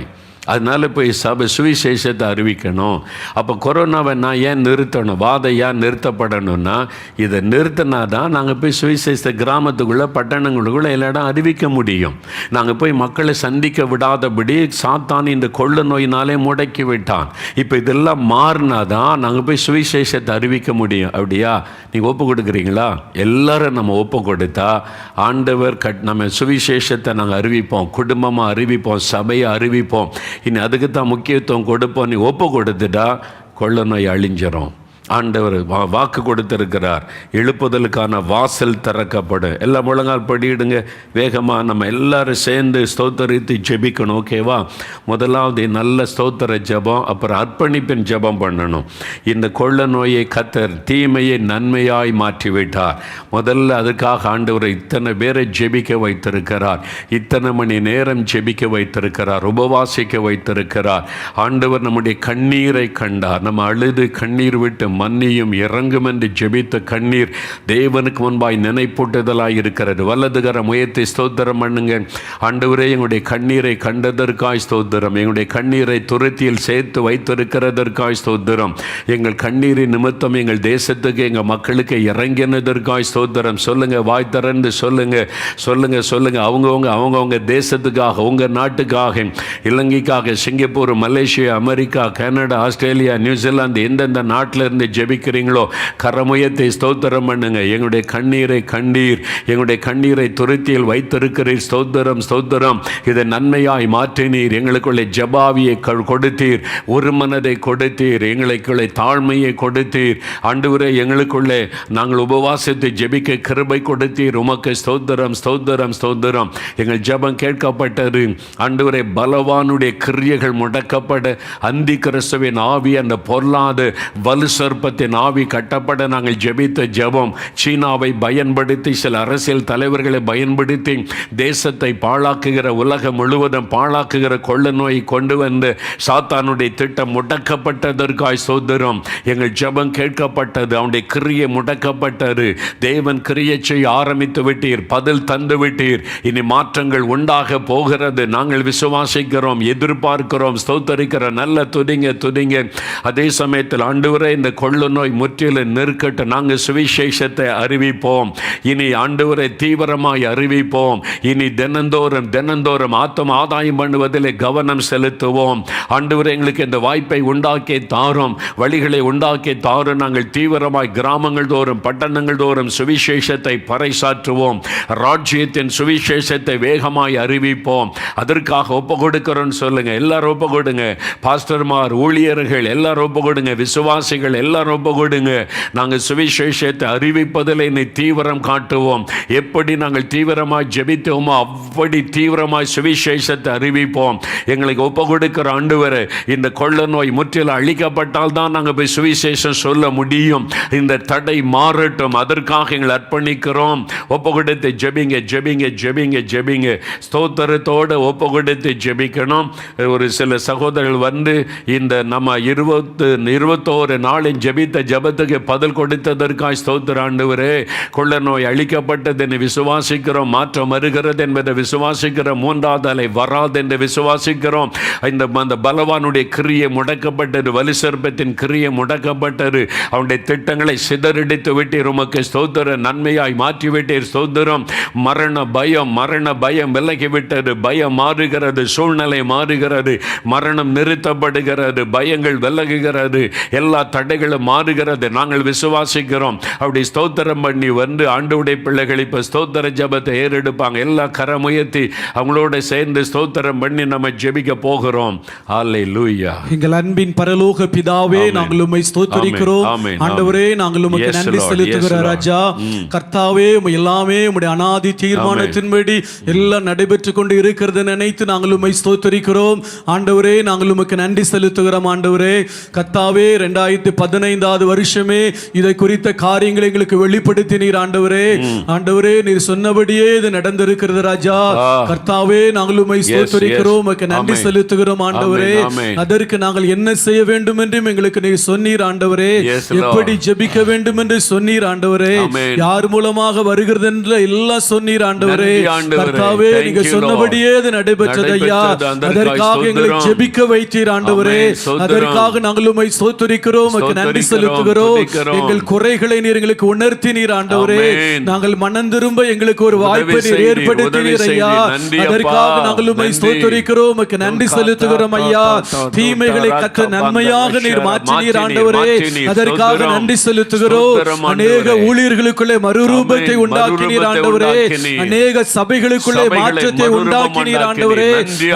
அதனால் போய் சுவிசேஷத்தை அறிவிக்கணும். அப்போ கொரோனாவை நான் ஏன் நிறுத்தணும்? வாதை ஏன் நிறுத்தப்படணும்னா, இதை நிறுத்தினா தான் நாங்கள் போய் சுவிசேஷத்தை கிராமத்துக்குள்ளே பட்டணங்களுக்குள்ளே எல்லா இடம் அறிவிக்க முடியும். நாங்கள் போய் மக்களை சந்திக்க விடாதபடி சாத்தான் இந்த கொள்ள நோயினாலே முடக்கி விட்டான். இப்போ இதெல்லாம் மாறினா தான் நாங்கள் போய் சுவிசேஷத்தை அறிவிக்க முடியும். அப்படியா? நீங்கள் ஒப்பு கொடுக்குறீங்களா? எல்லாரும் நம்ம ஒப்பு கொடுத்தா ஆண்டவர் நம்ம சுவிசேஷத்தை நாங்கள் அறிவிப்போம், குடும்பமாக அறிவிப்போம், சபையை அறிவிப்போம். இனி அதுக்கு தான் முக்கியத்துவம் கொடுப்போம். நீ ஒப்பு கொடுத்துட்டா கொள்ள நோய் அழிஞ்சிரும். ஆண்டவர் வாக்கு கொடுத்திருக்கிறார். எழுப்புதலுக்கான வாசல் திறக்கப்படும். எல்லாம் முழங்கால் படியிடுங்க வேகமாக. நம்ம எல்லாரும் சேர்ந்து ஸ்தோத்தரித்து ஜெபிக்கணும். ஓகேவா? முதலாவது நல்ல ஸ்தோத்திர ஜெபம், அப்புறம் அர்ப்பணிப்பின் ஜெபம் பண்ணணும். இந்த கொள்ள நோயை கர்த்தர் தீமையை நன்மையாய் மாற்றிவிட்டார். முதல்ல அதுக்காக ஆண்டவர் இத்தனை பேரை ஜெபிக்க வைத்திருக்கிறார். இத்தனை மணி நேரம் ஜெபிக்க வைத்திருக்கிறார், உபவாசிக்க வைத்திருக்கிறார். ஆண்டவர் நம்முடைய கண்ணீரை கண்டார். நம்ம அழுது கண்ணீர் விட்டு மன்னியும் இறங்கும் என்று ஜெபித்த கண்ணீர் தேவனுக்கு முன்பாய் நினைப்பூட்டுதலாய் இருக்கிறது. வலதுகர முயற்சி ஸ்தோத்திரம் பண்ணுங்க. ஆண்டவரே, எங்களுடைய கண்ணீரை கண்டதற்காய் ஸ்தோத்திரம். எங்களுடைய கண்ணீரை துருத்தியில் சேர்த்து வைத்திருக்கிறதற்காய் ஸ்தோத்திரம். எங்கள் கண்ணீரின் நிமித்தம் எங்கள் தேசத்துக்கு எங்கள் மக்களுக்கு இறங்கினதற்காய் ஸ்தோத்திரம். சொல்லுங்க, வாய் திறந்து சொல்லுங்க, சொல்லுங்க, சொல்லுங்க. அவங்கவுங்க தேசத்துக்காக, உங்கள் நாட்டுக்காக, இலங்கைக்காக, Singapore, Malaysia, America, Canada, Australia, New Zealand, எந்தெந்த நாட்டில் இருந்து நீங்கள் ஜெபிக்கிறீங்களோ கரமுயத்தை ஸ்தோத்திரம் பண்ணுங்க. எங்களுடைய கண்ணீரை கண்டீர், எங்களுடைய கண்ணீரை துருத்தியில் வைத்திருக்கிறீர். ஸ்தோத்திரம் ஸ்தோத்திரம். இதை நன்மையாய் மாற்றினீர். எங்களுக்குள்ளே ஜபாவியை கொடுத்தீர், ஒரு மனதை கொடுத்தீர், எங்களுக்குள்ளே தாழ்மையை கொடுத்தீர். ஆண்டவரே, எங்களுக்குள்ளே நாங்கள் உபவாசத்தை ஜெபிக்க கிருபை கொடுத்தீர். உமக்கு ஸ்தோத்திரம் ஸ்தோத்திரம் ஸ்தோத்திரம். எங்கள் ஜெபம் கேட்கப்பட்டது. ஆண்டவரே, பலவானுடைய கிரியைகள் முடக்கப்பட, அந்தி கிறிஸ்துவின் ஆவி, அந்த பொருளாத வலு சர்ப்பத்தின் ஆவி கட்டப்பட நாங்கள் ஜெபித்த ஜெபம் சீனாவை பயன்படுத்தி, சில அரசியல் தலைவர்களை பயன்படுத்தி தேசத்தை பாழாக்குகிற, உலகம் முழுவதும் பாழாக்குகிற கொள்ள நோயை கொண்டு வந்து சாத்தானுடைய திட்டம் முடக்கப்பட்டதற்காய் ஸ்தோத்திரம். எங்கள் ஜெபம் கேட்கப்பட்டது. அவனுடைய கிரியை முடக்கப்பட்டது. தேவன் கிரியை செய்ய ஆரம்பித்து விட்டீர், பதில் தந்து விட்டீர். இனி மாற்றங்கள் உண்டாக போகிறது. நாங்கள் விசுவாசிக்கிறோம், எதிர்பார்க்கிறோம், ஸ்தோத்தரிக்கிறோம். நல்ல துதிங்க துதிங்க. அதே சமயத்தில் ஆண்டவரே, இந்த கொள்ள நோய் முற்றிலும் நிற்கட்டு. நாங்கள் சுவிசேஷத்தை அறிவிப்போம். இனி ஆண்டவரை தீவிரமாய் அறிவிப்போம். இனி தினந்தோறும் தினந்தோறும் ஆத்ம ஆதாயம் பண்ணுவதில் கவனம் செலுத்துவோம். ஆண்டவரே, எங்களுக்கு இந்த வாய்ப்பை உண்டாக்கி தாரும், வழிகளை உண்டாக்கி தாரும். நாங்கள் தீவிரமாய் கிராமங்கள் தோறும் பட்டணங்கள் தோறும் சுவிசேஷத்தை பறைசாற்றுவோம். ராஜ்யத்தின் சுவிசேஷத்தை வேகமாய் அறிவிப்போம். அதற்காக ஒப்பு கொடுக்கிறோன்னு சொல்லுங்க. எல்லாரும் ஒப்பு கொடுங்க. பாஸ்டர்மார், ஊழியர்கள் எல்லாரும் ஒப்பு கொடுங்க. விசுவாசிகள் எல்லாரும் ஒப்பு கொடுங்க. நாங்கள் சுவிசேஷத்தை அறிவிப்பதில் இன்னை தீவிரம் காட்டுவோம். எப்படி நாங்கள் தீவிரமாய் ஜெபித்தோமோ அப்படி தீவிரமாய் சுவிசேஷத்தை அறிவிப்போம். எங்களுக்கு ஒப்பு கொடுக்கிற ஆண்டவரே, இந்த கொள்ள நோய் முற்றிலும் அழிக்கப்பட்டால் தான் நாங்கள் போய் சுவிசேஷம் சொல்ல முடியும். இந்த தடை மாறட்டும். அதற்காக எங்களை அர்ப்பணிக்கிறோம். ஒப்பு கொடுத்து ஜெபிங்க ஜெபிங்க ஜெபிங்க ஜெபிங்க. ஸ்தோத்திரத்தோடு ஒப்பு கொடுத்து ஜெபிக்கணும். ஒரு சில சகோதரர்கள் வந்து இந்த நம்ம 21 நாளின் ஜெபித்த ஜெபத்துக்கு பதில் கொடுத்ததற்காக ஸ்தோத்திர ஆண்டவரே. கொள்ள நோய் அழிக்கப்பட்டது என்று விசுவாசிக்கிறோம். மாற்றம் வருகிறது என்பதை விசுவாசிக்கிறோம். 3வது அலை வராது என்று விசுவாசிக்கிறோம். இந்த பலவானுடைய கிரியை முடக்கப்பட்டது, வலு சர்ப்பத்தின் கிரியை முடக்கப்பட்டது. அவனுடைய திட்டங்களை சிதறடித்து விட்டீர். உமக்கு ஸ்தோத்திரம். நன்மையாய் மாற்றிவிட்டீர். ஸ்தோத்திரம். மரண பயம் விலகிவிட்டது. பயம் மாறுகிறது, சூழ்நிலை மாறுகிறது, மரணம் நிறுத்தப்படுகிறது, பயங்கள் விலகுகிறது, எல்லா தடைகளும் மாறுகிறது. நாங்கள் விசுவாசிக்கிறோம். அப்படி ஸ்தோத்திரம் பண்ணி வந்து ஆண்டவருடைய பிள்ளைகள் இப்ப ஸ்தோத்திர ஜெபத்தை ஏறெடுப்பாங்க. எல்லா கரமுயர்த்தி அவங்களோட சேர்ந்து ஸ்தோத்திரம் பண்ணி நம்ம ஜெபிக்க போகிறோம். அல்லேலூயா. எங்கள் அன்பின் பரலோக பிதாவே, நாங்கள் உம்மை ஸ்தோத்திரிக்கிறோம். ஆண்டவரே, நாங்கள் உமக்கு நன்றி செலுத்துகிறோம். ராஜா கர்த்தாவே, எல்லாமே உம்முடைய அநாதி தீர்மானத்தின்படி எல்லாம் நடைபெற்றுக் கொண்டு இருக்கிறது நினைத்து நாங்கள் உம்மை ஸ்தோத்திரிக்கிறோம். ஆண்டவரே, நாங்கள் உமக்கு நன்றி செலுத்துகிறோம். ஆண்டவரே கர்த்தாவே, 2015 வருஷமே இதை குறித்த காரியங்களை எங்களுக்கு வெளிப்படுத்தினீர். ஆண்டவரே, நீர் சொன்னபடியே இது நடந்திருக்கிறது. ராஜா கர்த்தாவே, நாங்கள் உம்மை ஸ்தோத்திரிக்கிறோம், உமக்கு நன்றி செலுத்துகிறோம். ஆண்டவரே, அதற்கு நாங்கள் என்ன செய்ய வேண்டும் என்று எங்களுக்கு நீர் சொன்னீர். ஆண்டவரே, எப்படி ஜெபிக்க வேண்டும் என்று சொன்னீர். ஆண்டவரே, யார் மூலமாக வருகிறது என்று எல்லாம் சொன்னீர். ஆண்டவரே கர்த்தாவே, நீங்க சொன்னபடியே இது நடைபெற்றது ஐயா. அதற்காக எங்களை ஜெபிக்க வைத்தீர். ஆண்டவரே, அதற்காக நாங்கள் உம்மை ஸ்தோத்திரிக்கிறோம், உமக்கு நன்றி செலுத்துகிறோம். எங்கள் குறைகளை நீர் எங்களுக்கு உணர்த்தினீர். ஆண்டவரே, நாங்கள் மனம் திரும்ப எங்களுக்கு ஒரு வாய்ப்பை நீர் ஏற்படுத்தினீர் ஐயா. அதற்காக நாங்கள் உம்மை ஸ்தோத்திரிக்கிறோம், உமக்கு நன்றி செலுத்துகிறோம் ஐயா. தீமைகளை கர்த்தர் நன்மையாக நீர் மாற்றினீர். ஆண்டவரே, அதற்காக நன்றி செலுத்துகிறோம். அநேக ஊழியர்களுக்குள்ளே மறுரூபத்தை உண்டாக்கினீர். ஆண்டவரே, அநேக சபைகளுக்குள்ளே மாற்றத்தை உண்டாக்கினீர். ஆண்டவரே,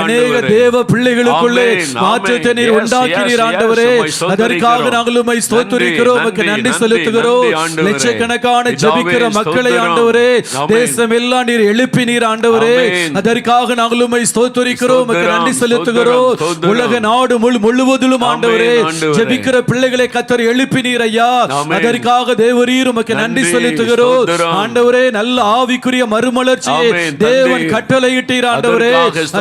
அநேக தேவ பிள்ளைகளுக்குள்ளே மாற்றத்தை நீர் உண்டாக்கினீர். ஆண்டவரே, அதற்காக நாங்கள் உம்மை ஸ்தோத்திரிக்கிறோம், உமக்கு நன்றி செலுத்துகிறோம். லட்சக்கணக்கான ஜெபிக்கிற மக்களை ஆண்டவரே தேசம் எல்லாம் நீர் எழுப்பினீர். ஆண்டவரே, அதற்காக நாங்கள் உம்மை ஸ்தோத்திரிக்கிறோம், உமக்கு நன்றி செலுத்துகிறோம். உலக நாடு முழுவதிலும் ஆண்டவரே ஜெபிக்கிற பிள்ளைகளை கர்த்தர் எழுப்பினீர் ஐயா. அதற்காக தேவரீர் உமக்கு நன்றி செலுத்துகிறோம். ஆண்டவரே, நல்ல ஆவிக்குரிய மறுமலர்ச்சியை தேவன் கட்டளையிட்டீர். ஆண்டவரே,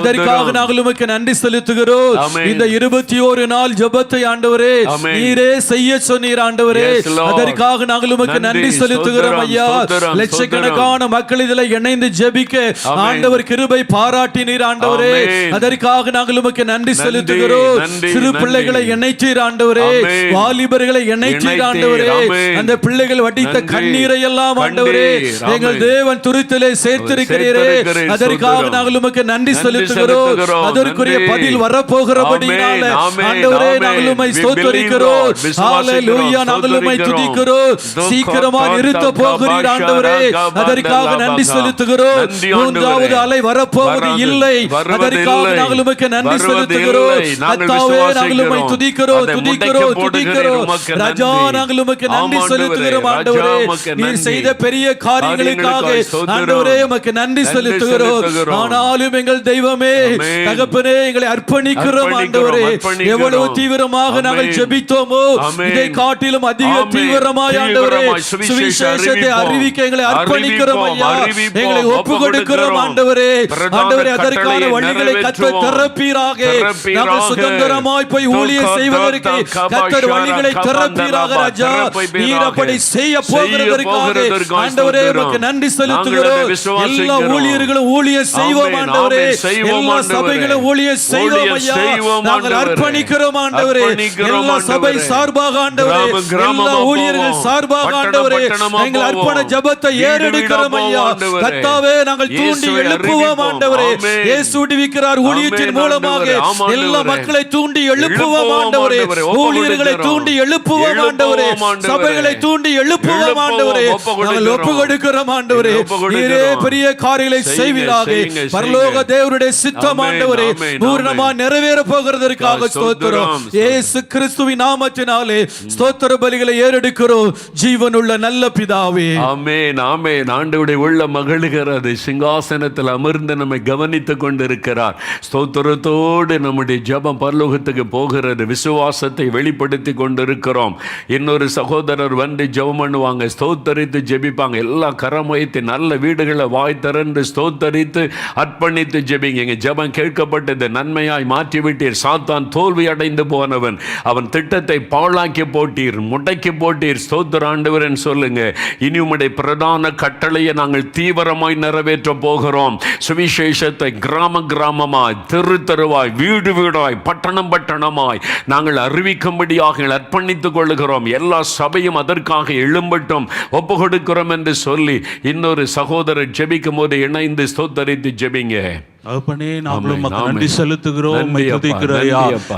அதற்காக நாங்கள் உமக்கு நன்றி செலுத்துகிறோம். இந்த 21 நாள் ஜெபத்தை ஆண்டவரே நீரே செய்ய சொன்னீர். ஆண்டவரே, அதற்காக நாங்கள் உமக்கு நன்றி செலுத்துகிறோம் ஐயா. லட்சக்கணக்கான மக்கள் இதில் இணைந்து ஜெபிக்க ஆண்டவர் கிருபை பாராட்டினீர். ஆண்டவரே, அதற்காக நாங்கள் உமக்கு நன்றி செலுத்துகிறோம். சிறு பிள்ளைகளை இணைத்தீர். ஆண்டவரே, வாலிபர்களை இணைத்தீர். ஆண்டவரே, அந்த பிள்ளைகள் வடித்த கண்ணீரை எல்லாம் ஆண்டவரே எங்கள் தேவன் துருத்திலே சேர்த்திருக்கிறீரே. அதற்காக நாங்கள் உமக்கு நன்றி செலுத்துகிறோம். அதற்குரிய பதில் வரப்போகிறபடியால் ஆண்டவரே நாங்கள் உம்மை ஸ்தோத்திரிக்கிறோம். ஹalleluya நாங்கள் உம்மை துதிக்கிறோம். சீக்கிரமா நிறுத்த போகிறீர் ஆண்டவரே, அதற்காக நன்றி செலுத்துகிறோம். மூன்றாவது அலை வரப்போவது இல்லை, அதற்காக நாங்கள் உமக்கு நன்றி செலுத்துகிறோம். கர்த்தாவே நாங்கள் உம்மை துதிக்கிறோம் துதிக்கிறோம் துதிக்கிறோம். ராஜா நாங்கள் உமக்கு நன்றி செலுத்துகிறோம் ஆண்டவரே. நீர் செய்த பெரிய காரியங்களுக்காக ஆண்டவரே உமக்கு நன்றி செலுத்துகிறோம். ஆனாலும் எங்கள் தெய்வமே தகப்பனே எங்களை அர்ப்பணிக்கிறோம் ஆண்டவரே. எவ்வளவு தீவிரமாக நாங்கள் ஜெபித்தோமோ இதை காட்டிலும் அதிக தீவிரமாய் ஆண்டவரே சுவிசேஷத்தை அறிவிக்க எங்களை அர்ப்பணிக்கிறோம் ஐயா. எங்களை ஒப்பு கொடுக்கிறோம் ஆண்டவரே. ஆண்டவரே அதற்கான வழிகளை கர்த்தர் திறப்பீராக. நாங்கள் சுதந்திரமாய் போய் ஊழியம் செய்வதற்கு கர்த்தர் வழிகளை திறப்பீராக ராஜா. நீர் அப்படி செய்ய போகிறதற்காக ஆண்டவரே உமக்கு நன்றி செலுத்துகிறோம். எல்லா ஊழியர்களும் ஊழியம் செய்வோம் ஆண்டவரே. எல்லா சபைகளும் ஊழியம் செய்வோம் ஐயா. நாங்கள் அர்ப்பணிக்கிறோம் ஆண்டவரே. எல்லா சபை சார்பாக ஆண்டவரே, எல்லா ஊழியர்கள் சார்பாக ஆண்டவரே எங்கள் அர்ப்பண ஜெபத்தை ஏறெடுக்கிறோம் ஐயா. கர்த்தாவே நாங்கள் தூண்டி எழுப்புவோம் ஆண்டவரே. இயேசு விடுவிக்கிறார் ஊழியத்தின் மூலமாக எல்லா மக்களை தூண்டி எழுப்புவோம் ஆண்டவரே. ஊழியர்களை தூண்டி எழுப்புவோம் ஆண்டவரே. சபைகளை தூண்டி எழுப்புவோம் ஆண்டவரே. நாங்கள் ஒப்பு கொடுக்கிறோம் ஆண்டவரே. நீரே பெரிய காரியங்களை செய்வீராக. பரலோக தேவனுடைய சித்தம் ஆண்டவரே பூரணமா நிறைவேற போகிறதற்காக ஸ்தோத்திரம். இயேசு கிறிஸ்துவின் நாமத்தினாலே ஸ்தோத்திர பலிகளை ஏறெடுக்கிறோம் ஜீவனுள்ள நல்ல பிதாவே. ஆமென் ஆமென். ஆண்டவருடைய உள்ள மகிழுகிறது. சிங்காசனத்தில் அமர்ந்து நம்மை கவனித்துக் கொண்டிருக்கிறார். ஸ்தோத்திரத்தோடு நம்முடைய ஜெபம் பரலோகத்துக்கு போகிறது. விசுவாசத்தை வெளிப்படுத்தி கொண்டிருக்கிறோம். இன்னொரு சகோதரர் வந்து ஜெபம் பண்ணுவாங்க, ஸ்தோத்தரித்து ஜெபிப்பாங்க. எல்லா கரமயத்தை நல்ல வீடுகளை வாய் திறந்து ஸ்தோத்தரித்து அர்ப்பணித்து ஜெபிங்க. எங்க ஜெபம் கேட்கப்பட்டது, நன்மையாய் மாற்றிவிட்டீர். சாத்தான் தோல்வி அடைந்து போனவன், அவன் திட்டத்தை பாழாக்கி போட்டீர், முடக்கி போட்டீர். ஸ்தோத்திர ஆண்டவரன் சொல்லுங்க. இனி உம்முடைய பிரதான கட்டளையை நாங்கள் தீவிரமாய் நிறைவேற்ற போகிறோம். சுவிசேஷத்தை கிராம கிராமமாய், தெரு தெருவாய், வீடு வீடாய், பட்டணம் பட்டணமாய் நாங்கள் அறிவிக்கும்படியாக அர்ப்பணித்துக் கொள்கிறோம். எல்லா சபையும் அதற்காக எழும்பட்டும், ஒப்பு கொடுக்கிறோம் என்று சொல்லி இன்னொரு சகோதரர் ஜெபிக்கும் போது இணைந்து ஸ்தோத்தரித்து ஜெபிங்க. அப்பனே நாங்களும் உமக்கு நன்றி செலுத்துகிறோம்.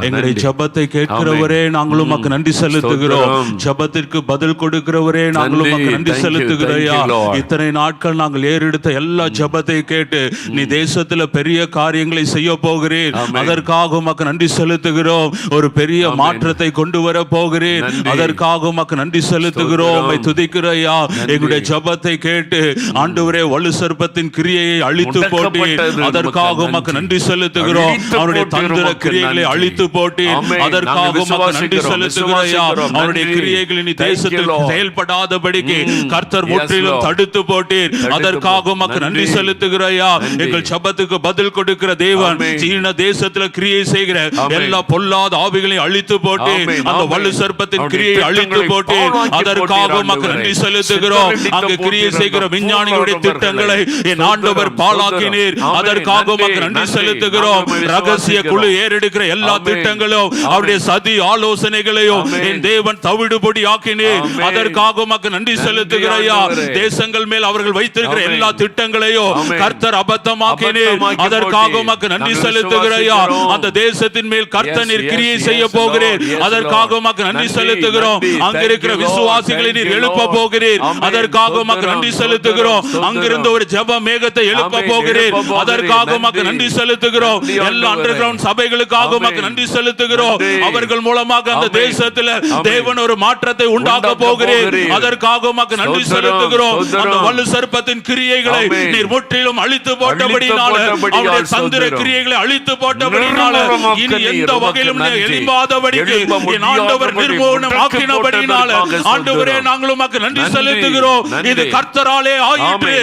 எங்களுடைய ஜெபத்தை கேட்கிறவரே நாங்களும் உமக்கு நன்றி செலுத்துகிறோம். ஜெபத்திற்கு பதில் கொடுக்கிறவரே நாங்களும் உமக்கு நன்றி செலுத்துகிறோம். இத்தனை நாட்கள் நாங்கள் ஏறெடுத்த எல்லா ஜெபத்தை கேட்டு நீ தேசத்துல பெரிய காரியங்களை செய்ய போகிறேன், அதற்காக உமக்கு நன்றி செலுத்துகிறோம். ஒரு பெரிய மாற்றத்தை கொண்டு வர போகிறேன், அதற்காக உமக்கு நன்றி செலுத்துகிறோம். உம்மை துதிக்கிறோயா. எங்களுடைய ஜெபத்தை கேட்டு ஆண்டவரே வலு சர்ப்பத்தின் கிரியையை அழித்து போட்டீர், அதற்காக உமக்கு நன்றி செலுத்துகிறோம். அவருடைய தந்திர கிரியைகளை அழித்து போட்டீர், அதற்காக உமக்கு நன்றி செலுத்துகிறோம். அவருடைய கிரியைகள் இனி தேசத்தில் செயல்படாதபடிக்கு கர்த்தர் முற்றிலும் தடுத்து போட்டீர், அதற்காக உமக்கு நன்றி செலுத்துகிறாயா. எங்கள் ஜெபத்துக்கு பதில் கொடுக்கிற தேவன், சீன தேசத்துல கிரியை செய்கிற எல்லா பொல்லாத ஆவிகளையும் அழித்து போட்டீர், அந்த வலு சர்ப்பத்தின் கிரியை அழித்து போட்டீர், அதற்காக உமக்கு நன்றி செலுத்துகிறோம். அங்கு கிரியை செய்கிற விஞ்ஞானிகளுடைய திட்டங்களை என் ஆண்டவர் பாழாக்கினீர், அதற்காக உமக்கு நன்றி செலுத்துகிறோம். ரகசிய குழு ஏறெடுக்கிற எல்லா திட்டங்களும் அவருடைய சதி ஆலோசனைகளையும் என் தேவன் தவிடுபொடி ஆக்கினீர், அதற்காக உமக்கு நன்றி செலுத்துகிறாயா. தேசங்கள் மேல் அவர்கள் வைத்திருக்கிற எல்லா திட்டங்களையும் கர்த்தர் அபத்தமாக்கினீர், அதற்காக உமக்கு நன்றி செலுத்துகிறாயா. அந்த தேசத்தின் மேல் கர்த்தர் நீர் கிரியை செய்ய போகிறீர், அதற்காக உமக்கு நன்றி செலுத்துகிறோம். அங்கிருக்கிற விசுவாசிகளை நீர் எழுப்ப போகிறீர், அதற்காக உமக்கு நன்றி செலுத்துகிறோம். அங்கிருந்து ஒரு ஜெப மேகத்தை எழுப்ப போகிறீர், அதற்காக உமக்கு நன்றி செலுத்துகிறோம். எல்லா அண்டர் கிரவுண்ட் சபைகளுக்காக உமக்கு நன்றி செலுத்துகிறோம். அவர்கள் மூலமாக அந்த தேசத்தில் தேவன் ஒரு மாற்றத்தை உண்டாக்க போகிறீர், அதற்காக உமக்கு நன்றி செலுத்துகிறோம். அந்த வலு சர்ப்பத்தின் கிரியைகளை நீர் முற்றிலும் அழித்து போட்டபடினால, அவருடைய தந்திர கிரியைகளை அழித்து போட்டபடினால, இனி எந்த வகையிலும் எழும்பாதபடிக்கு என் ஆண்டவர் நிர்மூலனம் ஆக்கினபடினால ஆண்டவரே நாங்கள் உமக்கு நன்றி செலுத்துகிறோம். இது கர்த்தராலே ஆயிற்று,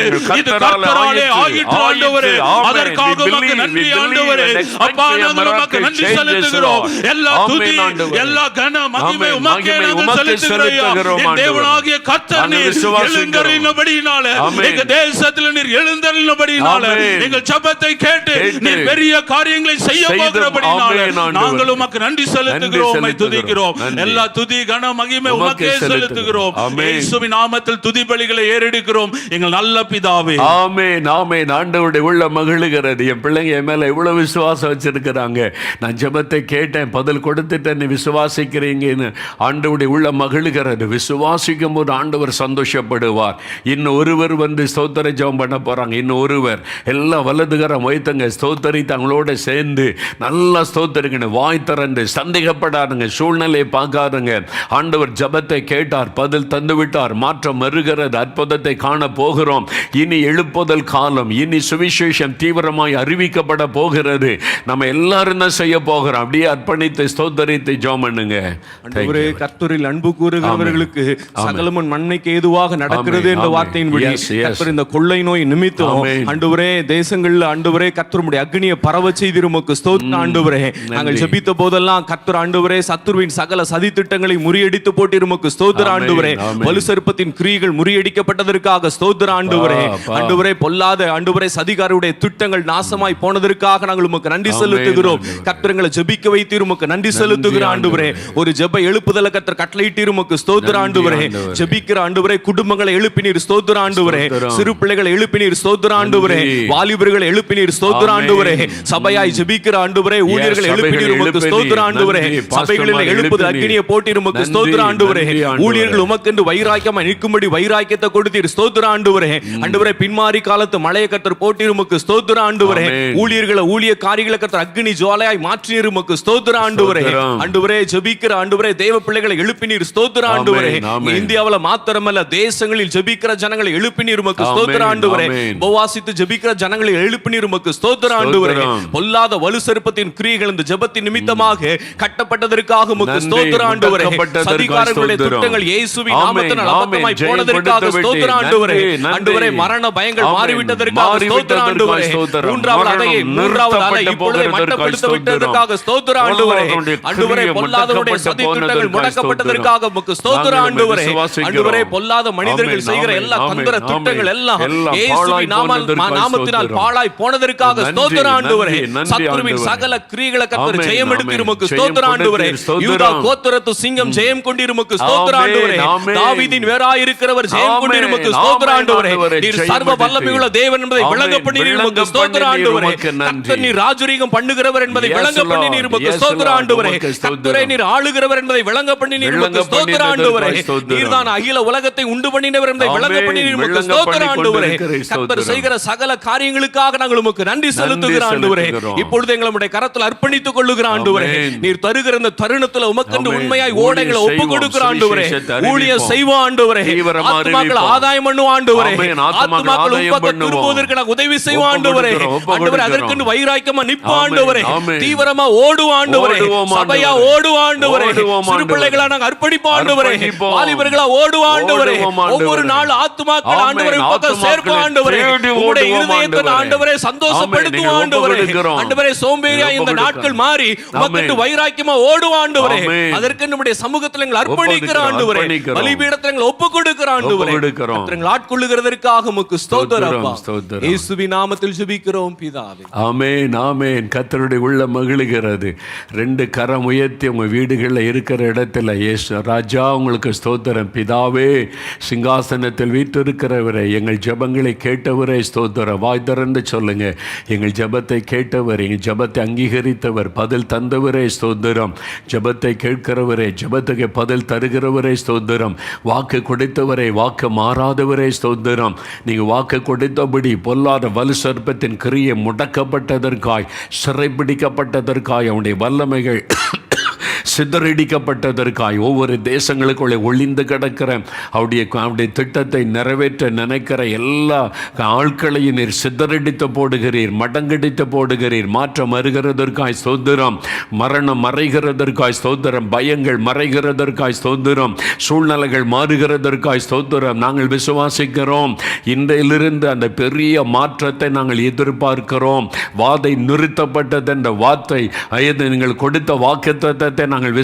இது கர்த்தராலே ஆயிற்று ஆண்டவரே, அதற்காக உமக்கு நன்றி ஆண்டவரே. அப்பா நாங்கள் உமக்கு நன்றி செலுத்துகிறோம். எல்லா துதி எல்லா கன மகிமை உமக்கே நாங்கள் செலுத்துகிறோம். என் தேவனாகிய கர்த்தர் நீர் எழுந்தருளினபடியினால, எங்க தேசத்தில் நீர் எழுந்தருளினபடியினால, எங்கள் ஜெபத்தை கேட்டு நீர் பெரிய காரியங்களை செய்ய போகிறபடியினால நாங்கள் உமக்கு நன்றி செலுத்துகிறோம். உம்மை துதிக்கிறோம். எல்லா துதி கன மகிமை உமக்கே செலுத்துகிறோம். இயேசுவின் நாமத்தில் துதி பலிகளை ஏறெடுக்கிறோம் எங்கள் நல்ல பிதாவே. ஆமென் ஆமென். ஆண்டவருடைய உள்ள மகிழுகிறது. மகிழுகிறது. என் பிள்ளைங்க என் மேலே எவ்வளோ விசுவாசம் வச்சிருக்கிறாங்க. நான் ஜெபத்தை கேட்டேன், பதில் கொடுத்துட்டேன், நீ விசுவாசிக்கிறீங்கன்னு ஆண்டவருடைய உள்ள மகிழுகிறது. விசுவாசிக்கும் போது ஆண்டவர் சந்தோஷப்படுவார். இன்னும் ஒருவர் வந்து ஸ்தோத்திர ஜெபம் பண்ண போகிறாங்க. இன்னும் ஒருவர் எல்லாம் வலதுகரம் வைத்தங்க ஸ்தோத்தரி தங்களோட சேர்ந்து நல்லா ஸ்தோத்தரிக்கணும். வாய் திறந்து சந்தேகப்படாதுங்க, சூழ்நிலையை பார்க்காதுங்க. ஆண்டவர் ஜெபத்தை கேட்டார், பதில் தந்து விட்டார். மாற்றம் வருகிறது, அற்புதத்தை காண போகிறோம். இனி எழுப்புதல் காலம், இனி சுவிசேஷம் தீவிரமாய் அறிவிக்கப்பட போகிறது. நம்ம எல்லாரும் தான் செய்ய போகிறோம். அப்படியே அர்ப்பணித்து ஸ்தோத்தரித்து ஜெபம் பண்ணுங்க. ஆண்டவரே, கர்த்தரில் அன்பு கூறுகிறவர்களுக்கு சகலமும் நன்மைக்கு ஏதுவாக நடக்கிறது என்ற வார்த்தையின்படி கர்த்தர் இந்த கொள்ளை நோய் நிமித்தம் ஆண்டவரே தேசங்கள்ல ஆண்டவரே கர்த்தருடைய அக்னியை பரவ செய்து உமக்கு ஸ்தோத்திரம். ஆண்டவரே, நாங்கள் ஜெபித்த போதெல்லாம் கர்த்தர் ஆண்டவரே சத்துருவின் சகல சதி திட்டங்களை முறியடித்து போட்டு உமக்கு ஸ்தோத்திரம். ஆண்டவரே, வலுசற்பத்தின் கிரியைகள் முறியடிக்கப்பட்டதற்காக ஸ்தோத்திரம். ஆண்டவரே, ஆண்டவரே பொல்லாத ஆண்டவரே சதிகாரருடைய திட்டங்கள் நாசமாய் போனதற்காக நாங்கள் உமக்கு நன்றி செலுத்துகிறோம். கர்த்தர்களை ஜெபிக்க வைத்து உமக்கு நன்றி செலுத்துகிறோம். ஆண்டவரே, ஒரு ஜெப எழுப்புதலை கர்த்தர் கட்டளையிட்டு உமக்கு ஸ்தோத்திரம். ஆண்டவரே, ஜெபிக்கிற ஆண்டவரே குடும்பங்களை எழுப்பினீர் ஸ்தோத்திரம். ஆண்டவரே, சிறு பிள்ளைகளை எழுப்பினீர் ஸ்தோத்திரம். ஆண்டவரே, வாலிபர்களை எழுப்பினீர் ஸ்தோத்திரம். ஆண்டவரே, சபையாய் ஜெபிக்கிற ஆண்டவரே ஊழியர்களை எழுப்பினீர் உமக்கு ஸ்தோத்திரம். ஆண்டவரே, சபைகளில் எழுப்புதல் அக்கினியை போட்டீர் உமக்கு ஸ்தோத்திரம். ஆண்டவரே, ஊழியர்கள் உமக்கென்று வைராக்கியமாய் நிற்கும்படி வைராக்கியத்தை கொடுத்தீர் ஸ்தோத்திரம். ஆண்டவரே, ஆண்டவரே பின்மாறி காலத்து மலையை கர்த்தர் போட்டீர் உமக்கு ஸ்தோத்திரம். ஆண்டவரே, ஊழியர்களை ஊழியக்காரிகளை கர்த்தர் அக்கினி ஜுவாலையாய் மாற்றினீர் உமக்கு ஸ்தோத்திரம். ஆண்டவரே, ஆண்டவரே ஜெபிக்கிற ஆண்டவரே தேவ பிள்ளைகளை எழுப்பினீர் ஸ்தோத்திரம். ஆண்டவரே, இந்தியாவுல மாத்திரமல்ல தேசங்களில் ஜெபிக்கிற ஜனங்களை எழுப்பினீர் உமக்கு ஸ்தோத்திரம். ஆண்டவரே, உபவாசித்து ஜெபிக்கிற ஜனங்களை எழுப்பினீர் உமக்கு ஸ்தோத்திரம். ஆண்டவரே, பொல்லாத வலுசற்பத்தின் கிரியைகள் இந்த ஜெபத்தின் நிமித்தமாக கட்டப்பட்டதற்காக உமக்கு ஸ்தோத்திரம். ஆண்டவரே, சதிகாரர்களுடைய திட்டங்கள் இயேசுவின் நாமத்தினால் அபத்தமாய் போனதற்காக ஸ்தோத்திரம். ஆண்டவரே, ஆண்டவரே மரண பயங்கள் மாறிவிட்டதற்காக ஸ்தோத்திரம். ஆண்டவரே, மூன்றாவது அலை இப்பொழுது மட்டப்படுத்த விட்டதற்காக ஸ்தோத்திரம். ஆண்டவரே, ஆண்டவரே பொல்லாதவருடைய சதி திட்டங்கள் முடக்கப்பட்டதற்காக உமக்கு ஸ்தோத்திரம். ஆண்டவரே, ஆண்டவரே பொல்லாத மனிதர்கள் செய்கிற எல்லா தந்திர திட்டங்கள் எல்லாம் இயேசுவின் நாமத்தினால் பாழாய் போனதற்காக ஸ்தோத்திரம். ஆண்டவரே, சத்துருவின் சகல கிரியைகளை கர்த்தர் ஜெயம் எடுத்து உமக்கு ஸ்தோத்திரம். ஆண்டவரே, யூதா கோத்திரத்து சிங்கம் ஜெயம் கொண்டு உமக்கு ஸ்தோத்திரம். ஆண்டவரே, தாவீதின் வேராய் இருக்கிறவர் ஜெயம் கொண்டு உமக்கு ஸ்தோத்திரம். ஆண்டவரே, நீர் சர்வ வல்லமையுள்ள தேவன் என்பதை விளங்க பண்ணி உமக்கு ஸ்தோத்திரம். ஆண்டவரே, கர்த்தர் நீர் ராஜரீகம் பண்ணுகிறவர் என்பதை விளங்க பண்ணி உமக்கு ஸ்தோத்திரம். ஆண்டவரே, கர்த்தரே நீர் ஆளுகிறவர் என்பதை விளங்க பண்ணி உமக்கு ஸ்தோத்திரம். ஆண்டவரே, நீர்தான் அகில உலகத்தை உண்டு பண்ணினவர் என்பதை விளங்க பண்ணி உமக்கு ஸ்தோத்திரம். ஆண்டவரே, கர்த்தர் செய்கிற சகல காரியங்களுக்காக நாங்கள் உமக்கு நன்றி செலுத்துகிறோம். ஆண்டவரே, இப்பொழுது எங்களுடைய கரத்தில் அர்ப்பணித்துக் கொள்ளுகிறோம். ஆண்டவரே, நீர் தருகிற இந்த தருணத்தில் உமக்கென்று உண்மையாய் ஓடைகளை ஒப்புக் கொடுக்கிறோம். ஆண்டவரே, ஊழியம் செய்வோம். ஆண்டவரே, ஆத்துமாக்கள் ஆதாயம் பண்ணுவோம். ஆண்டவரே, ஆத்துமாக்கள் உமக்கு திரும்புவதற்கு நாங்கள் உதவி செய்வோம். ஆண்டவரே, ஆண்டவரே அதற்கென்று வைராக்கியமா நிற்போம். ஆண்டவரே, தீவிரமா ஓடுவோம். ஆண்டவரே, சபையா ஓடுவோம். ஆண்டவரே, சிறு பிள்ளைகளா நாங்கள் அர்ப்பணிப்போம். ஆண்டவரே, வாலிபர்களா ஓடுவோம். ஆண்டவரே, ஒவ்வொரு நாள் ஆத்துமாக்கள் ஆண்டவரை பக்கம் சேர்ப்போம். ஆண்டவரே, உம்முடைய இருதயத்தை ஆண்டவரே சந்தோஷப்படுத்துவோம். ஆண்டவரே, ஆண்டவரே சோம்பேறியா இந்த நாட்கள் மாறி உமக்கு வைராக்கியமா ஓடுவோம். ஆண்டவரே, அதற்கு நம்முடைய சமூகத்தில் எங்களை அர்ப்பணிக்கிறோம். ஆண்டவரே, பலிபீடத்தில் எங்களை ஒப்புக் கொடுக்கிறோம். ஆண்டவரே, எங்களை ஆட்கொள்ளுகிறதற்காக உமக்கு ஸ்தோத்திரம். இயேசுவின் நாமத்தில் ஜெபிக்கிறோம் பிதாவே. ஆமென், ஆமென். கர்த்தருடைய உள்ள மகிழுகிறது. ரெண்டு கரம் உயர்த்தி உங்க வீடுகளில் இருக்கிற இடத்துல இயேசு ராஜா உங்களுக்கு ஸ்தோத்திரம். பிதாவே, சிங்காசனத்தில் வீற்றிருக்கிறவரே, எங்கள் ஜெபங்களை கேட்டவரே ஸ்தோத்திரம். வாய் திறந்து சொல்லுங்க, எங்கள் ஜெபத்தை கேட்டவர், எங்கள் ஜெபத்தை அங்கீகரித்தவர், பதில் தந்தவரே ஸ்தோத்திரம். ஜெபத்தை கேட்கிறவரே, ஜெபத்துக்கு பதில் தருகிறவரே ஸ்தோத்திரம். வாக்கு கொடுத்தவரே, வாக்கு மாறாதவரே ஸ்தோத்திரம். நீங்கள் வாக்கு கொடுத்தபடி பொல்லாத வலு சர்ப்பத்தின் கிரியை முடக்கப்பட்டதற்காய், சிறைப்பிடிக்கப்பட்டதற்காய், அவனுடைய வல்லமைகள் சிதறடிக்கப்பட்டதற்காய், ஒவ்வொரு தேசங்களுக்குள்ளே ஒளிந்து கிடக்கிற அவருடைய திட்டத்தை நிறைவேற்ற நினைக்கிற எல்லா ஆட்களையும் நீர் சிதறடித்து போடுகிறீர், மடங்கடித்து போடுகிறீர். மாற்றம் வருகிறதற்காய் ஸ்தோத்திரம். மரணம் மறைகிறதற்காய் ஸ்தோத்திரம். பயங்கள் மறைகிறதற்காய் ஸ்தோத்திரம். சூழ்நிலைகள் மாறுகிறதற்காய் ஸ்தோத்திரம். நாங்கள் விசுவாசிக்கிறோம். இன்றையிலிருந்து அந்த பெரிய மாற்றத்தை நாங்கள் எதிர்பார்க்கிறோம். வாதை நிறுத்தப்பட்டது என்ற வார்த்தை, நீங்கள் கொடுத்த வாக்குத்தத்தத்தை நாங்கள் நாங்கள்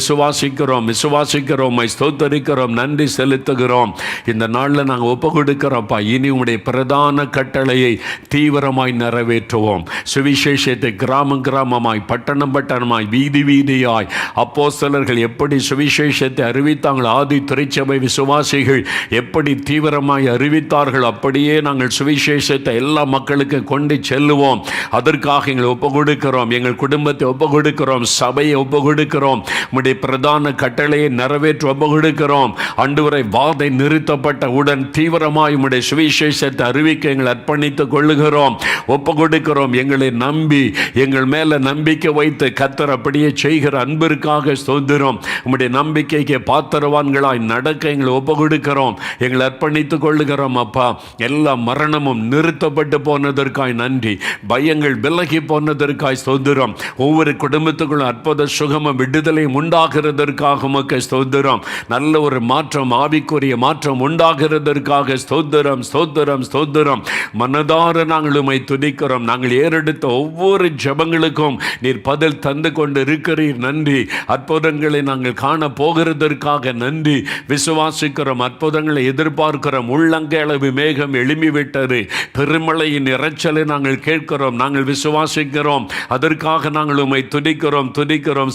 விசுவாசிக்கிறோம், உம்மை ஸ்தோத்தரிக்கிறோம், நன்றி செலுத்துகிறோம். இந்த நாளில் நாங்கள் ஒப்பு கொடுக்கிறோம்ப்பா. இனி உம்முடைய பிரதான கட்டளையை தீவிரமாய் நிறைவேற்றுவோம். சுவிசேஷத்தை கிராமமாய், பட்டணமாய், வீதியாய் அப்போஸ்தலர்கள் எப்படி சுவிசேஷத்தை அறிவித்தாங்கள், ஆதி திருச்சபை விசுவாசிகள் எப்படி தீவிரமாய் அறிவித்தார்கள், அப்படியே நாங்கள் சுவிசேஷத்தை எல்லா மக்களுக்கு கொண்டு செல்லுவோம். அதற்காக எங்களை ஒப்பு கொடுக்கிறோம், எங்கள் குடும்பத்தை ஒப்பு கொடுக்கிறோம், சபையை ஒப்பு கொடுக்கிறோம். உம்முடைய பிரதான கட்டளையை நிறைவேற்ற ஒப்பு கொடுக்கிறோம். ஆண்டவரே, வாதை நிறுத்தப்பட்ட உடன் தீவிரமாய் உம்முடைய சுவிசேஷத்தை அறிவிக்க எங்களை அர்ப்பணித்துக் கொள்ளுகிறோம், ஒப்பு கொடுக்கிறோம். எங்களை நம்பி, எங்கள் மேல நம்பிக்கை வைத்து கர்த்தர் அப்படியே செய்கிற அன்பிற்காக ஸ்தோத்திரம். உம்முடைய நம்பிக்கைக்கு பாத்திரவான்களாய் நடக்க எங்களை ஒப்பு கொடுக்கிறோம், எங்களை அர்ப்பணித்துக் கொள்ளுகிறோம். அப்பா, எல்லா மரணமும் நிறுத்தப்பட்டு போனதற்காய் நன்றி, பயங்கள் விலகி போனதற்காய் ஸ்தோத்திரம். ஒவ்வொரு குடும்பத்துக்குள்ள அற்புத சுகமும் விடுதலையும் உண்டாகிறதற்காக உமக்கு ஸ்தோத்திரம். நல்ல ஒரு மாற்றம், ஆவிக்குரிய மாற்றம் உண்டாகிறதற்காக ஸ்தோத்திரம், ஸ்தோத்திரம், ஸ்தோத்திரம். மனதார நாங்கள் உம்மை துதிக்கிறோம். நாங்கள் ஏறெடுத்த ஒவ்வொரு ஜெபங்களுக்கும் நீர் பதில் தந்து கொண்டு இருக்கிறீர். நன்றி. அற்புதங்களை நாங்கள் காண போகிறதற்காக நன்றி. விசுவாசிக்கிறோம், அற்புதங்களை எதிர்பார்க்கிறோம். உள்ளங்கையளவு மேகம் எழும்பிவிட்டது. பெருமழையின் இரைச்சலை நாங்கள் கேட்கிறோம், நாங்கள் விசுவாசிக்கிறோம். அதற்காக நாங்கள் உம்மை துதிக்கிறோம்,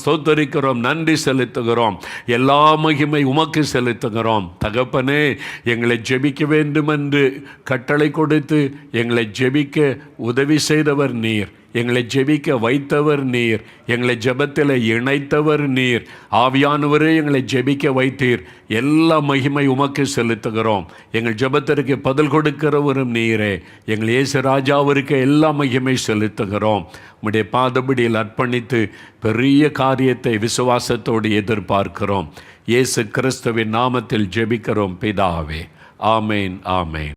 ஸ்தோத்தரிக்கிறோம், நன்றி செலுத்துகிறோம். எல்லா மகிமை உமக்கு செலுத்துகிறோம். தகப்பனே, எங்களை ஜெபிக்க வேண்டும் என்று கட்டளை கொடுத்து எங்களை ஜெபிக்க உதவி செய்தவர் நீர், எங்களை ஜெபிக்க வைத்தவர் நீர், எங்களை ஜெபத்தில் இணைத்தவர் நீர். ஆவியானவரே, எங்களை ஜெபிக்க வைத்தீர். எல்லா மகிமை உமக்கு செலுத்துகிறோம். எங்கள் ஜெபத்திற்கு பதில் கொடுக்கிறவரும் நீரே. எங்கள் இயேசு ராஜாவிற்கு எல்லா மகிமை செலுத்துகிறோம். உம்முடைய பாதபடியில் அர்ப்பணித்து பெரிய காரியத்தை விசுவாசத்தோடு எதிர்பார்க்கிறோம். இயேசு கிறிஸ்துவின் நாமத்தில் ஜெபிக்கிறோம் பிதாவே. ஆமேன், ஆமேன்.